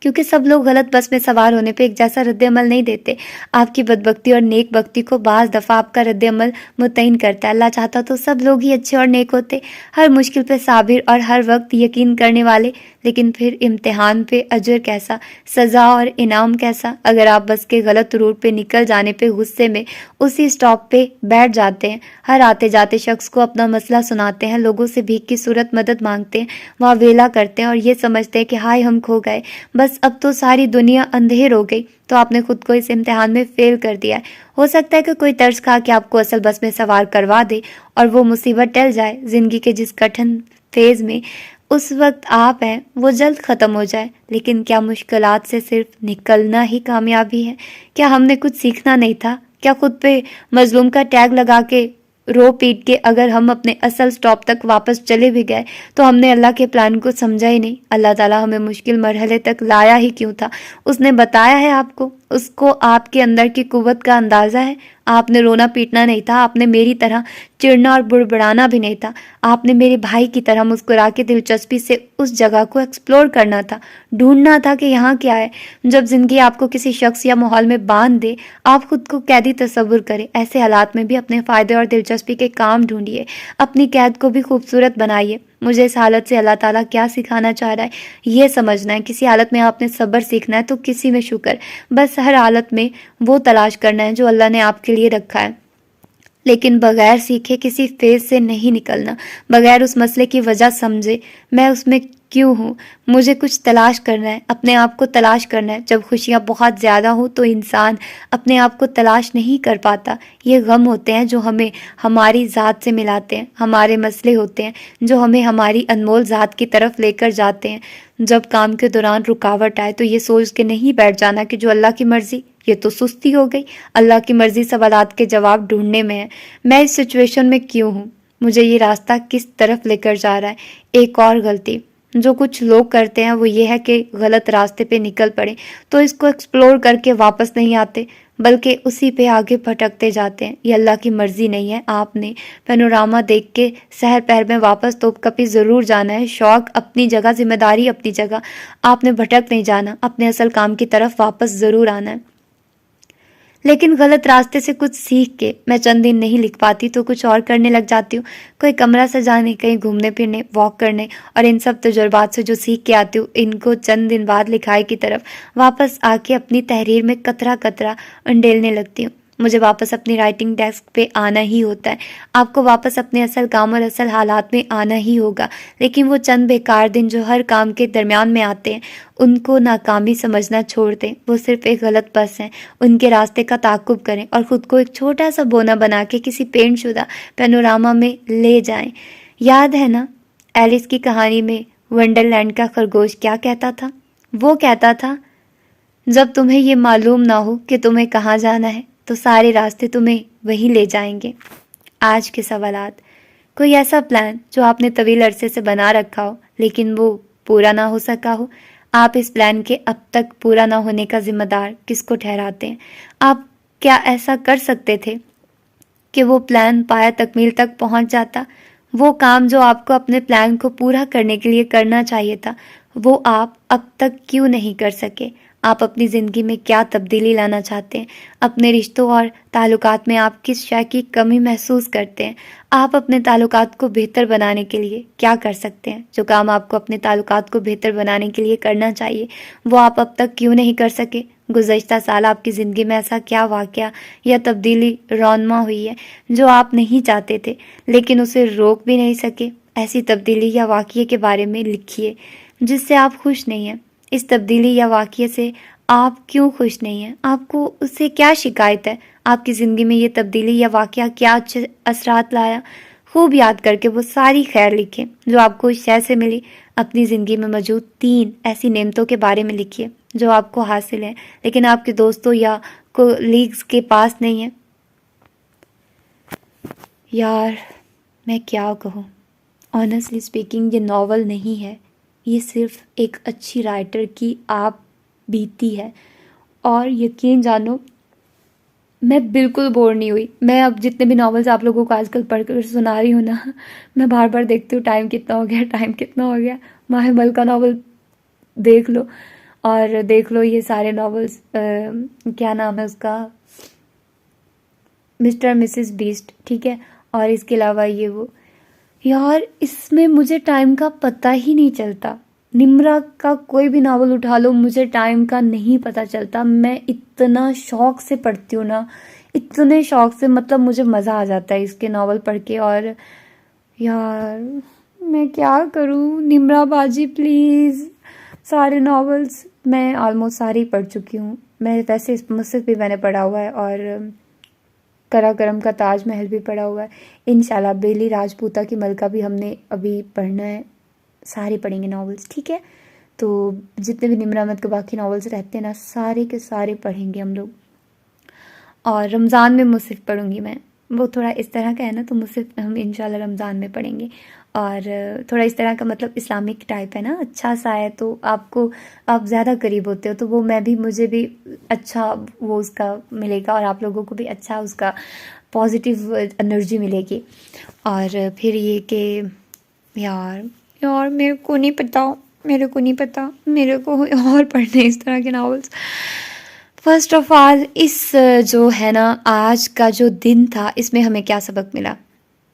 Speaker 1: کیونکہ سب لوگ غلط بس میں سوار ہونے پہ ایک جیسا رد عمل نہیں دیتے. آپ کی بدبختی اور نیک بختی کو بعض دفعہ آپ کا رد عمل متعین کرتا ہے. اللہ چاہتا تو سب لوگ ہی اچھے اور نیک ہوتے، ہر مشکل پہ صابر اور ہر وقت یقین کرنے والے. لیکن پھر امتحان پہ اجر کیسا، سزا اور انعام کیسا؟ اگر آپ بس کے غلط روٹ پہ نکل جانے پہ غصے میں اسی اسٹاپ پہ بیٹھ جاتے ہیں، ہر آتے جاتے شخص کو اپنا مسئلہ سناتے ہیں، لوگوں سے بھیک کی صورت مدد مانگتے ہیں، وہاں ویلا کرتے ہیں اور یہ سمجھتے ہیں کہ ہائے ہم کھو گئے، بس اب تو ساری دنیا اندھیر ہو گئی، تو آپ نے خود کو اس امتحان میں فیل کر دیا ہے. ہو سکتا ہے کہ کوئی طرز کھا کے آپ کو اصل بس میں سوار کروا دے اور وہ مصیبت ٹل جائے. زندگی کے جس کٹھن فیز میں اس وقت آپ ہیں وہ جلد ختم ہو جائے. لیکن کیا مشکلات سے صرف نکلنا ہی کامیابی ہے؟ کیا ہم نے کچھ سیکھنا نہیں تھا؟ کیا خود پہ مظلوم کا ٹیگ لگا کے رو پیٹ کے اگر ہم اپنے اصل سٹاپ تک واپس چلے بھی گئے تو ہم نے اللہ کے پلان کو سمجھا ہی نہیں؟ اللہ تعالیٰ ہمیں مشکل مرحلے تک لایا ہی کیوں تھا؟ اس نے بتایا ہے آپ کو؟ اس کو آپ کے اندر کی قوت کا اندازہ ہے؟ آپ نے رونا پیٹنا نہیں تھا، آپ نے میری طرح چڑنا اور بڑبڑانا بھی نہیں تھا، آپ نے میرے بھائی کی طرح مسکرا کے دلچسپی سے اس جگہ کو ایکسپلور کرنا تھا، ڈھونڈنا تھا کہ یہاں کیا ہے. جب زندگی آپ کو کسی شخص یا ماحول میں باندھ دے، آپ خود کو قیدی تصور کریں. ایسے حالات میں بھی اپنے فائدے اور دلچسپی کے کام ڈھونڈیے، اپنی قید کو بھی خوبصورت بنائیے. مجھے اس حالت سے اللہ تعالیٰ کیا سکھانا چاہ رہا ہے یہ سمجھنا ہے. کسی حالت میں آپ نے صبر سیکھنا ہے تو کسی میں شکر. بس ہر حالت میں وہ تلاش کرنا ہے جو اللہ نے آپ کے لیے رکھا ہے. لیکن بغیر سیکھے کسی فیز سے نہیں نکلنا، بغیر اس مسئلے کی وجہ سمجھے میں اس میں کیوں ہوں. مجھے کچھ تلاش کرنا ہے، اپنے آپ کو تلاش کرنا ہے. جب خوشیاں بہت زیادہ ہوں تو انسان اپنے آپ کو تلاش نہیں کر پاتا. یہ غم ہوتے ہیں جو ہمیں ہماری ذات سے ملاتے ہیں، ہمارے مسئلے ہوتے ہیں جو ہمیں ہماری انمول ذات کی طرف لے کر جاتے ہیں. جب کام کے دوران رکاوٹ آئے تو یہ سوچ کے نہیں بیٹھ جانا کہ جو اللہ کی مرضی، یہ تو سستی ہو گئی. اللہ کی مرضی سوالات کے جواب ڈھونڈنے میں ہے. میں اس سچویشن میں کیوں ہوں؟ مجھے یہ راستہ کس طرف لے کر جا رہا ہے؟ ایک اور غلطی جو کچھ لوگ کرتے ہیں وہ یہ ہے کہ غلط راستے پہ نکل پڑے تو اس کو ایکسپلور کر کے واپس نہیں آتے، بلکہ اسی پہ آگے بھٹکتے جاتے ہیں. یہ اللہ کی مرضی نہیں ہے. آپ نے پینوراما دیکھ کے سحر پہر میں واپس تو کبھی ضرور جانا ہے. شوق اپنی جگہ، ذمہ داری اپنی جگہ. آپ نے بھٹک نہیں جانا، اپنے اصل کام کی طرف واپس ضرور آنا ہے. لیکن غلط راستے سے کچھ سیکھ کے میں چند دن نہیں لکھ پاتی تو کچھ اور کرنے لگ جاتی ہوں. کوئی کمرہ سجانے، کہیں گھومنے پھرنے، واک کرنے، اور ان سب تجربات سے جو سیکھ کے آتی ہوں ان کو چند دن بعد لکھائی کی طرف واپس آ کے اپنی تحریر میں قطرہ قطرہ انڈیلنے لگتی ہوں. مجھے واپس اپنی رائٹنگ ڈیسک پہ آنا ہی ہوتا ہے. آپ کو واپس اپنے اصل کام اور اصل حالات میں آنا ہی ہوگا. لیکن وہ چند بیکار دن جو ہر کام کے درمیان میں آتے ہیں ان کو ناکامی سمجھنا چھوڑ دیں. وہ صرف ایک غلط بس ہیں. ان کے راستے کا تعاقب کریں اور خود کو ایک چھوٹا سا بونا بنا کے کسی پینٹ شدہ پینوراما میں لے جائیں. یاد ہے نا ایلس کی کہانی میں ونڈرلینڈ کا خرگوش کیا کہتا تھا؟ وہ کہتا تھا، جب تمہیں یہ معلوم نہ ہو کہ تمہیں کہاں جانا ہے تو سارے راستے تمہیں وہی لے جائیں گے. آج کے سوالات: کوئی ایسا پلان جو آپ نے طویل عرصے سے بنا رکھا ہو لیکن وہ پورا نہ ہو سکا ہو؟ آپ اس پلان کے اب تک پورا نہ ہونے کا ذمہ دار کس کو ٹھہراتے ہیں؟ آپ کیا ایسا کر سکتے تھے کہ وہ پلان پایا تکمیل تک پہنچ جاتا؟ وہ کام جو آپ کو اپنے پلان کو پورا کرنے کے لیے کرنا چاہیے تھا، وہ آپ اب تک کیوں نہیں کر سکے؟ آپ اپنی زندگی میں کیا تبدیلی لانا چاہتے ہیں؟ اپنے رشتوں اور تعلقات میں آپ کس شے کی کمی محسوس کرتے ہیں؟ آپ اپنے تعلقات کو بہتر بنانے کے لیے کیا کر سکتے ہیں؟ جو کام آپ کو اپنے تعلقات کو بہتر بنانے کے لیے کرنا چاہیے وہ آپ اب تک کیوں نہیں کر سکے؟ گزشتہ سال آپ کی زندگی میں ایسا کیا واقعہ یا تبدیلی رونما ہوئی ہے جو آپ نہیں چاہتے تھے لیکن اسے روک بھی نہیں سکے؟ ایسی تبدیلی یا واقعے کے بارے میں لکھیے جس سے آپ خوش نہیں ہیں. اس تبدیلی یا واقعے سے آپ کیوں خوش نہیں ہیں؟ آپ کو اس سے کیا شکایت ہے؟ آپ کی زندگی میں یہ تبدیلی یا واقعہ کیا اچھے اثرات لایا؟ خوب یاد کر کے وہ ساری خیر لکھیں جو آپ کو اس شے سے ملی. اپنی زندگی میں موجود 3 ایسی نعمتوں کے بارے میں لکھیے جو آپ کو حاصل ہیں لیکن آپ کے دوستوں یا کولیگز کے پاس نہیں ہیں. یار میں کیا کہوں، آنیسٹلی اسپیکنگ یہ ناول نہیں ہے، یہ صرف ایک اچھی رائٹر کی آپ بیتی ہے. اور یقین جانو میں بالکل بور نہیں ہوئی. میں اب جتنے بھی ناولز آپ لوگوں کو آج کل پڑھ کر سنا رہی ہوں نا، میں بار بار دیکھتی ہوں ٹائم کتنا ہو گیا. ماہ ملکہ ناول دیکھ لو، اور دیکھ لو یہ سارے ناولس، کیا نام ہے اس کا، مسٹر مسز بیسٹ، ٹھیک ہے، اور اس کے علاوہ یہ وہ، یار اس میں مجھے ٹائم کا پتہ ہی نہیں چلتا. نمرا کا کوئی بھی ناول اٹھا لو، مجھے ٹائم کا نہیں پتہ چلتا. میں اتنا شوق سے پڑھتی ہوں نا، اتنے شوق سے، مطلب مجھے مزہ آ جاتا ہے اس کے ناول پڑھ کے. اور یار میں کیا کروں، نمرا باجی پلیز. سارے ناولس میں آلموسٹ سارے ہی پڑھ چکی ہوں. میں ویسے اس مصحف بھی میں نے پڑھا ہوا ہے، اور کراکرم کا تاج محل بھی پڑھا ہوا ہے. انشاءاللہ بیلی راجپوتا کی ملکہ بھی ہم نے ابھی پڑھنا ہے. سارے پڑھیں گے ناولس، ٹھیک ہے. تو جتنے بھی نمرا احمد کے باقی ناولس رہتے ہیں نا، سارے کے سارے پڑھیں گے ہم لوگ. اور رمضان میں مصحف پڑھوں گی میں، وہ تھوڑا اس طرح کا ہے نا، تو مصحف ہم انشاءاللہ رمضان میں پڑھیں گے. اور تھوڑا اس طرح کا مطلب اسلامک ٹائپ ہے نا، اچھا سا ہے، تو آپ زیادہ قریب ہوتے ہو، تو وہ مجھے بھی اچھا وہ اس کا ملے گا، اور آپ لوگوں کو بھی اچھا اس کا پازیٹیو انرجی ملے گی. اور پھر یہ کہ یار میرے کو نہیں پتا میرے کو اور پڑھنے اس طرح کے ناولس. فرسٹ آف آل، اس جو ہے نا آج کا جو دن تھا، اس میں ہمیں کیا سبق ملا؟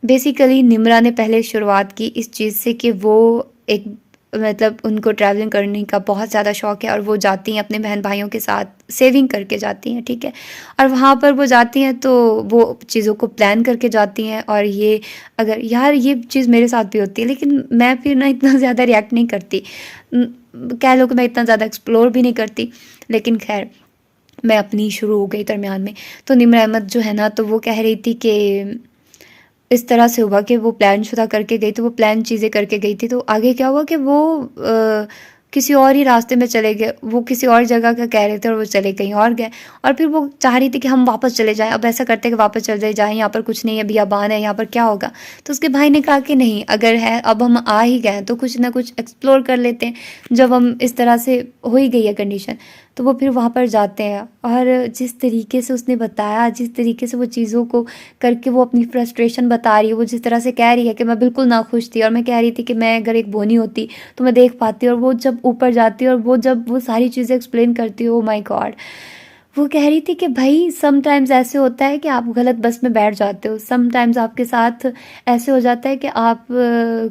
Speaker 1: بیسیکلی نمرا نے پہلے شروعات کی اس چیز سے کہ وہ ایک مطلب ان کو ٹریولنگ کرنے کا بہت زیادہ شوق ہے، اور وہ جاتی ہیں اپنے بہن بھائیوں کے ساتھ، سیونگ کر کے جاتی ہیں، ٹھیک ہے. اور وہاں پر وہ جاتی ہیں تو وہ چیزوں کو پلان کر کے جاتی ہیں. اور یہ چیز میرے ساتھ بھی ہوتی ہے، لیکن میں پھر نہ اتنا زیادہ ریئیکٹ نہیں کرتی، کہہ لو کہ میں اتنا زیادہ ایکسپلور بھی نہیں کرتی. لیکن خیر، میں اپنی شروع ہو گئی درمیان میں. تو نمرا احمد جو ہے نا، تو وہ کہہ رہی تھی کہ اس طرح سے ہوا کہ وہ پلان شدہ کر کے گئی، تو وہ پلان چیزیں کر کے گئی تھی. تو آگے کیا ہوا کہ وہ کسی اور ہی راستے میں چلے گئے، وہ کسی اور جگہ کا کہہ رہے تھے، اور وہ چلے کہیں اور گئے. اور پھر وہ چاہ رہی تھی کہ ہم واپس چلے جائیں. اب ایسا کرتے کہ واپس چلے جائیں، یہاں پر کچھ نہیں ہے، بیابان ہے، یہاں پر کیا ہوگا. تو اس کے بھائی نے کہا کہ نہیں، اگر ہے اب ہم آ ہی گئے تو کچھ نہ کچھ ایکسپلور کر لیتے ہیں. جب ہم اس طرح سے ہو ہی گئی ہے کنڈیشن، تو وہ پھر وہاں پر جاتے ہیں. اور جس طریقے سے اس نے بتایا، جس طریقے سے وہ چیزوں کو کر کے وہ اپنی فرسٹریشن بتا رہی ہے، وہ جس طرح سے کہہ رہی ہے کہ میں بالکل ناخوش تھی، اور میں کہہ رہی تھی کہ میں اگر ایک بونی ہوتی تو میں دیکھ پاتی. اور وہ جب اوپر جاتی اور وہ جب وہ ساری چیزیں ایکسپلین کرتی، او مائی گاڈ. وہ کہہ رہی تھی کہ بھائی سم ٹائمز ایسے ہوتا ہے کہ آپ غلط بس میں بیٹھ جاتے ہو، سم ٹائمز آپ کے ساتھ ایسے ہو جاتا ہے کہ آپ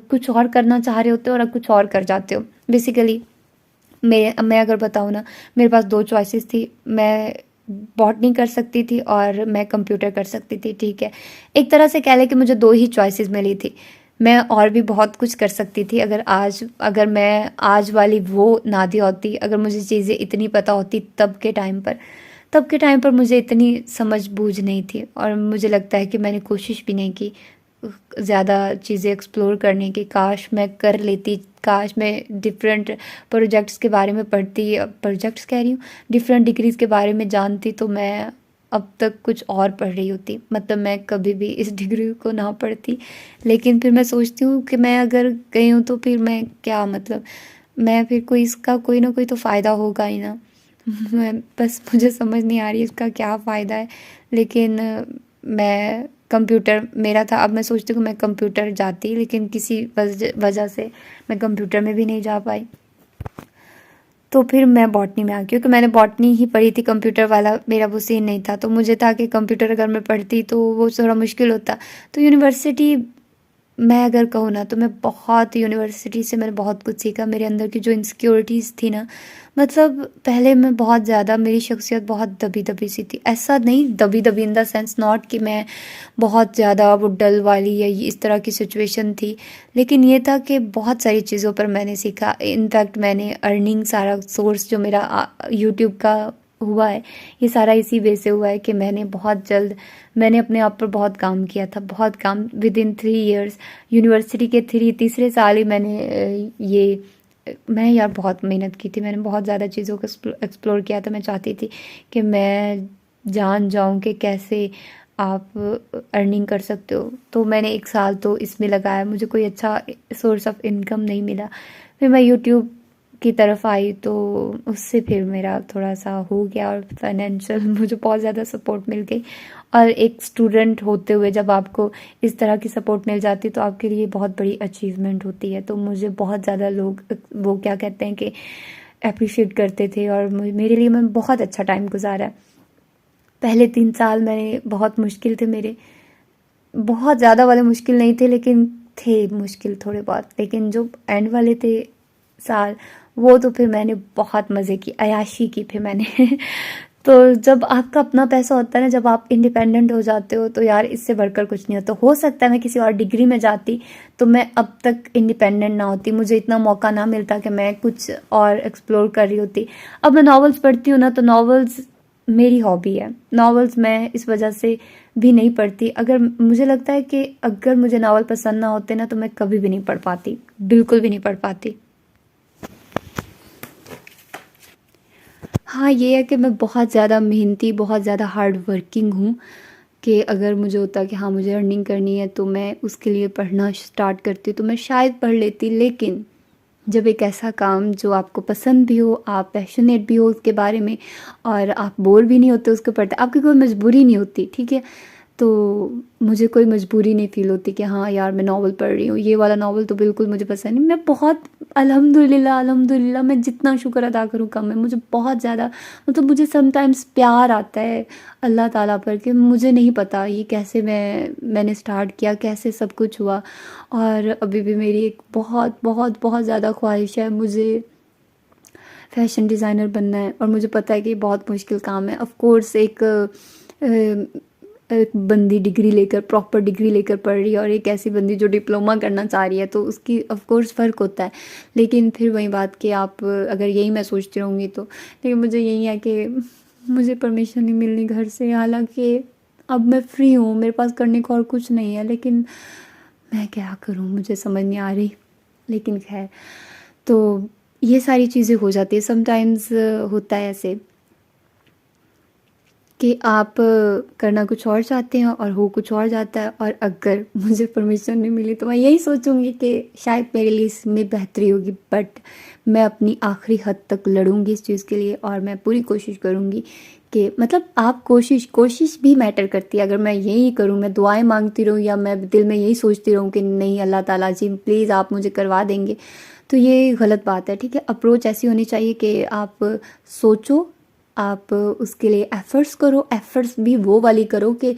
Speaker 1: کچھ اور کرنا چاہ رہے ہوتے ہو اور آپ کچھ اور کر جاتے ہو. بیسیکلی میں اگر بتاؤں نا، میرے پاس 2 چوائسیز تھی. میں باٹنی کر سکتی تھی اور میں کمپیوٹر کر سکتی تھی، ٹھیک ہے. ایک طرح سے کہہ لیں کہ مجھے 2 ہی چوائسیز ملی تھی. میں اور بھی بہت کچھ کر سکتی تھی اگر میں آج والی وہ نادیہ ہوتی، اگر مجھے چیزیں اتنی پتہ ہوتی تب کے ٹائم پر مجھے اتنی سمجھ بوجھ نہیں تھی. اور مجھے لگتا ہے کہ میں نے کوشش بھی نہیں کی زیادہ چیزیں ایکسپلور کرنے کی. کاش میں کر لیتی، کاش میں ڈفرینٹ پروجیکٹس کے بارے میں پڑھتی، پروجیکٹس کہہ رہی ہوں، ڈفرینٹ ڈگریز کے بارے میں جانتی، تو میں اب تک کچھ اور پڑھ رہی ہوتی. مطلب میں کبھی بھی اس ڈگری کو نہ پڑھتی. لیکن پھر میں سوچتی ہوں کہ میں اگر گئی ہوں تو پھر میں کیا، مطلب میں پھر اس کا کوئی نہ کوئی تو فائدہ ہوگا ہی نا. بس مجھے سمجھ نہیں آ رہی اس کا کیا فائدہ ہے. لیکن میں کمپیوٹر میرا تھا، اب میں سوچتی ہوں کہ میں کمپیوٹر جاتی، لیکن کسی وجہ سے میں کمپیوٹر میں بھی نہیں جا پائی. تو پھر میں باٹنی میں آ گئی، کیونکہ میں نے باٹنی ہی پڑھی تھی، کمپیوٹر والا میرا وہ سین نہیں تھا. تو مجھے تھا کہ کمپیوٹر اگر میں پڑھتی تو وہ تھوڑا مشکل ہوتا. تو یونیورسٹی میں اگر کہوں نا، تو میں یونیورسٹی سے میں نے بہت کچھ سیکھا. میرے اندر کی جو انسیکیورٹیز تھی نا، مطلب پہلے میں بہت زیادہ، میری شخصیت بہت دبی دبی سی تھی. ایسا نہیں دبی دبی ان دا سینس ناٹ کہ میں بہت زیادہ وہ ڈل والی یا اس طرح کی سچویشن تھی. لیکن یہ تھا کہ بہت ساری چیزوں پر میں نے سیکھا. انفیکٹ میں نے ارننگ، سارا سورس جو میرا یوٹیوب کا ہوا ہے، یہ سارا اسی وجہ سے ہوا ہے کہ میں نے بہت جلد میں نے اپنے آپ پر بہت کام کیا تھا، بہت کام. ود ان 3 ایئرس یونیورسٹی کے تیسرے سال ہی میں یار بہت محنت کی تھی. میں نے بہت زیادہ چیزوں کو ایکسپلور کیا تھا. میں چاہتی تھی کہ میں جان جاؤں کہ کیسے آپ ارننگ کر سکتے ہو. تو میں نے 1 سال تو اس میں لگایا. مجھے کوئی اچھا سورس آف انکم نہیں ملا. پھر میں یوٹیوب کی طرف آئی، تو اس سے پھر میرا تھوڑا سا ہو گیا، اور فائنینشیل مجھے بہت زیادہ سپورٹ مل گئی. اور ایک اسٹوڈنٹ ہوتے ہوئے جب آپ کو اس طرح کی سپورٹ مل جاتی تو آپ کے لیے بہت بڑی اچیومنٹ ہوتی ہے. تو مجھے بہت زیادہ لوگ وہ کیا کہتے ہیں کہ اپریشیٹ کرتے تھے، اور میرے لیے میں بہت اچھا ٹائم گزارا. پہلے 3 سال میں نے بہت مشکل تھے میرے، بہت زیادہ والے مشکل نہیں تھے لیکن تھے مشکل تھوڑے بہت، لیکن جو اینڈ والے تھے سال وہ تو پھر میں نے بہت مزے کی، عیاشی کی پھر میں نے. تو جب آپ کا اپنا پیسہ ہوتا ہے نا، جب آپ انڈیپینڈنٹ ہو جاتے ہو تو یار اس سے بڑھ کر کچھ نہیں ہوتا. ہو سکتا ہے میں کسی اور ڈگری میں جاتی تو میں اب تک انڈیپینڈنٹ نہ ہوتی، مجھے اتنا موقع نہ ملتا کہ میں کچھ اور ایکسپلور کر رہی ہوتی. اب میں ناولز پڑھتی ہوں نا، تو ناولز میری ہابی ہے. ناولز میں اس وجہ سے بھی نہیں پڑھتی. اگر مجھے لگتا ہے کہ اگر مجھے ناول پسند نہ ہوتے نا تو میں کبھی بھی نہیں پڑھ پاتی، بالکل بھی نہیں پڑھ پاتی. ہاں یہ ہے کہ میں بہت زیادہ محنتی، بہت زیادہ ہارڈ ورکنگ ہوں، کہ اگر مجھے ہوتا کہ ہاں مجھے ارننگ کرنی ہے تو میں اس کے لیے پڑھنا سٹارٹ کرتی تو میں شاید پڑھ لیتی. لیکن جب ایک ایسا کام جو آپ کو پسند بھی ہو، آپ پیشنیٹ بھی ہو اس کے بارے میں، اور آپ بور بھی نہیں ہوتے اس کو پڑھتے، آپ کی کوئی مجبوری نہیں ہوتی، ٹھیک ہے، تو مجھے کوئی مجبوری نہیں فیل ہوتی کہ ہاں یار میں ناول پڑھ رہی ہوں، یہ والا ناول تو بالکل مجھے پسند نہیں. میں بہت الحمدللہ میں جتنا شکر ادا کروں کم ہے. مجھے بہت زیادہ مطلب مجھے سم ٹائمز پیار آتا ہے اللہ تعالیٰ پر کہ مجھے نہیں پتا یہ کیسے میں نے سٹارٹ کیا، کیسے سب کچھ ہوا. اور ابھی بھی میری ایک بہت بہت بہت زیادہ خواہش ہے، مجھے فیشن ڈیزائنر بننا ہے. اور مجھے پتہ ہے کہ یہ بہت مشکل کام ہے. آف کورس ایک بندی ڈگری لے کر، پراپر ڈگری لے کر پڑھ رہی ہے، اور ایک ایسی بندی جو ڈپلومہ کرنا چاہ رہی ہے، تو اس کی آف کورس فرق ہوتا ہے. لیکن پھر وہی بات کہ آپ اگر یہی میں سوچتی رہوں گی تو، لیکن مجھے یہی ہے کہ مجھے پرمیشن نہیں ملنی گھر سے. حالانکہ اب میں فری ہوں، میرے پاس کرنے کو اور کچھ نہیں ہے، لیکن میں کیا کروں مجھے سمجھ نہیں آ رہی. لیکن خیر، تو یہ ساری چیزیں ہو جاتی ہے. سم ٹائمز ہوتا ہے ایسے کہ آپ کرنا کچھ اور چاہتے ہیں اور ہو کچھ اور جاتا ہے. اور اگر مجھے پرمیشن نہیں ملی تو میں یہی سوچوں گی کہ شاید میرے لیے اس میں بہتری ہوگی، بٹ میں اپنی آخری حد تک لڑوں گی اس چیز کے لیے، اور میں پوری کوشش کروں گی کہ مطلب آپ کوشش بھی میٹر کرتی ہے. اگر میں یہی کروں، میں دعائیں مانگتی رہوں، یا میں دل میں یہی سوچتی رہوں کہ نہیں اللہ تعالیٰ جی پلیز آپ مجھے کروا دیں گے، تو یہ غلط بات ہے. ٹھیک ہے، اپروچ ایسی ہونی چاہیے کہ آپ سوچو، آپ اس کے لیے ایفرٹس کرو، ایفرٹس بھی وہ والی کرو کہ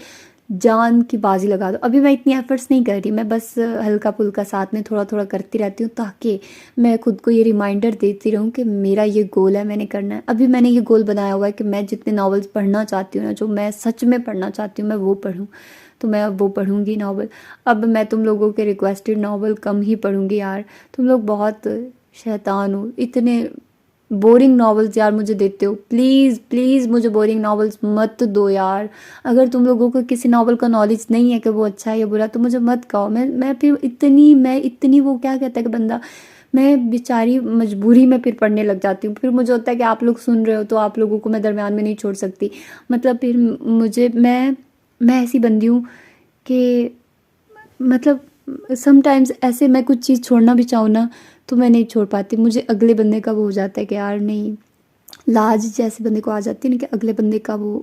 Speaker 1: جان کی بازی لگا دو. ابھی میں اتنی ایفرٹس نہیں کر رہی، میں بس ہلکا پھلکا ساتھ میں تھوڑا تھوڑا کرتی رہتی ہوں، تاکہ میں خود کو یہ ریمائنڈر دیتی رہوں کہ میرا یہ گول ہے، میں نے کرنا ہے. ابھی میں نے یہ گول بنایا ہوا ہے کہ میں جتنے ناولز پڑھنا چاہتی ہوں نا، جو میں سچ میں پڑھنا چاہتی ہوں میں وہ پڑھوں، تو میں اب وہ پڑھوں گی ناول. اب میں تم لوگوں کے ریکویسٹڈ ناول کم ہی پڑھوں گی یار، تم لوگ بہت شیطان ہو، اتنے بورنگ ناولز یار مجھے دیتے ہو. پلیز مجھے بورنگ ناولز مت دو یار. اگر تم لوگوں کو کسی ناول کا نالج نہیں ہے کہ وہ اچھا ہے یا برا تو مجھے مت کہو. میں پھر اتنی وہ کیا کہتا ہے کہ بندہ، میں بیچاری مجبوری میں پھر پڑھنے لگ جاتی ہوں. پھر مجھے ہوتا ہے کہ آپ لوگ سن رہے ہو تو آپ لوگوں کو میں درمیان میں نہیں چھوڑ سکتی. مطلب پھر میں ایسی بندی ہوں کہ مطلب سم ٹائمز ایسے میں کچھ چیز چھوڑنا بھی چاہوں نا تو میں نہیں چھوڑ پاتی. مجھے اگلے بندے کا وہ ہو جاتا ہے کہ یار نہیں، لاج جیسے بندے کو آ جاتی ہے نا کہ اگلے بندے کا وہ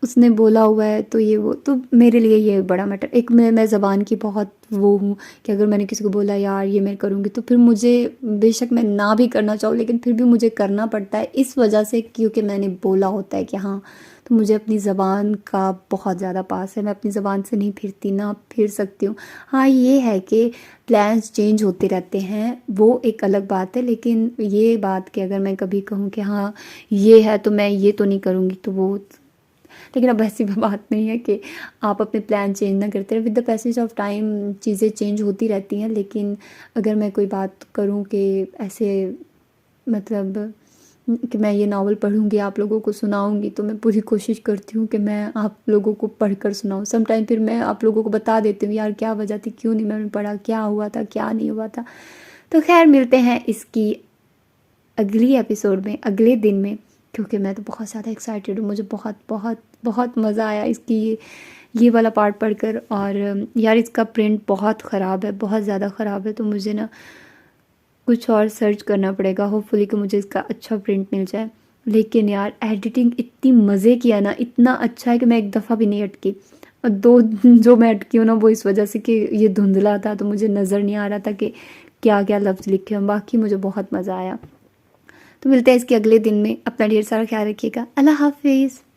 Speaker 1: اس نے بولا ہوا ہے تو یہ وہ، تو میرے لیے یہ بڑا میٹر. ایک میں زبان کی بہت وہ ہوں کہ اگر میں نے کسی کو بولا یار یہ میں کروں گی تو پھر مجھے بے شک میں نہ بھی کرنا چاہوں لیکن پھر بھی مجھے کرنا پڑتا ہے، اس وجہ سے کیونکہ میں نے بولا ہوتا ہے کہ ہاں. تو مجھے اپنی زبان کا بہت زیادہ پاس ہے، میں اپنی زبان سے نہیں پھرتی، نہ پھر سکتی ہوں. ہاں یہ ہے کہ پلانس چینج ہوتے رہتے ہیں، وہ ایک الگ بات ہے. لیکن یہ بات کہ اگر میں کبھی کہوں کہ ہاں یہ ہے تو میں یہ تو نہیں کروں گی تو وہ، لیکن اب ایسی بات نہیں ہے کہ آپ اپنے پلان چینج نہ کرتے رہے. With the passage of time چیزیں چینج ہوتی رہتی ہیں. لیکن اگر میں کوئی بات کروں کہ ایسے مطلب کہ میں یہ ناول پڑھوں گی آپ لوگوں کو سناؤں گی تو میں پوری کوشش کرتی ہوں کہ میں آپ لوگوں کو پڑھ کر سناؤں. سم ٹائم پھر میں آپ لوگوں کو بتا دیتی ہوں یار کیا وجہ تھی، کیوں نہیں میں نے پڑھا، کیا ہوا تھا کیا نہیں ہوا تھا. تو خیر ملتے ہیں اس کی اگلی ایپیسوڈ میں، اگلے دن میں، کیونکہ میں تو بہت زیادہ ایکسائٹیڈ ہوں. مجھے بہت بہت بہت مزہ آیا اس کی یہ والا پارٹ پڑھ کر. اور یار اس کا پرنٹ بہت خراب ہے، بہت زیادہ خراب ہے، تو مجھے نا کچھ اور سرچ کرنا پڑے گا، ہوپ فلی کہ مجھے اس کا اچھا پرنٹ مل جائے. لیکن یار ایڈیٹنگ اتنی مزے کی ہے نا، اتنا اچھا ہے کہ میں ایک دفعہ بھی نہیں اٹکی. اور 2 جو میں اٹکی ہوں نا وہ اس وجہ سے کہ یہ دھندلا تھا تو مجھے نظر نہیں آ رہا تھا کہ کیا کیا لفظ لکھے ہیں. باقی مجھے بہت مزہ آیا. تو ملتے ہیں اس کے اگلے دن میں. اپنا ڈھیر سارا خیال رکھیے گا. اللہ حافظ.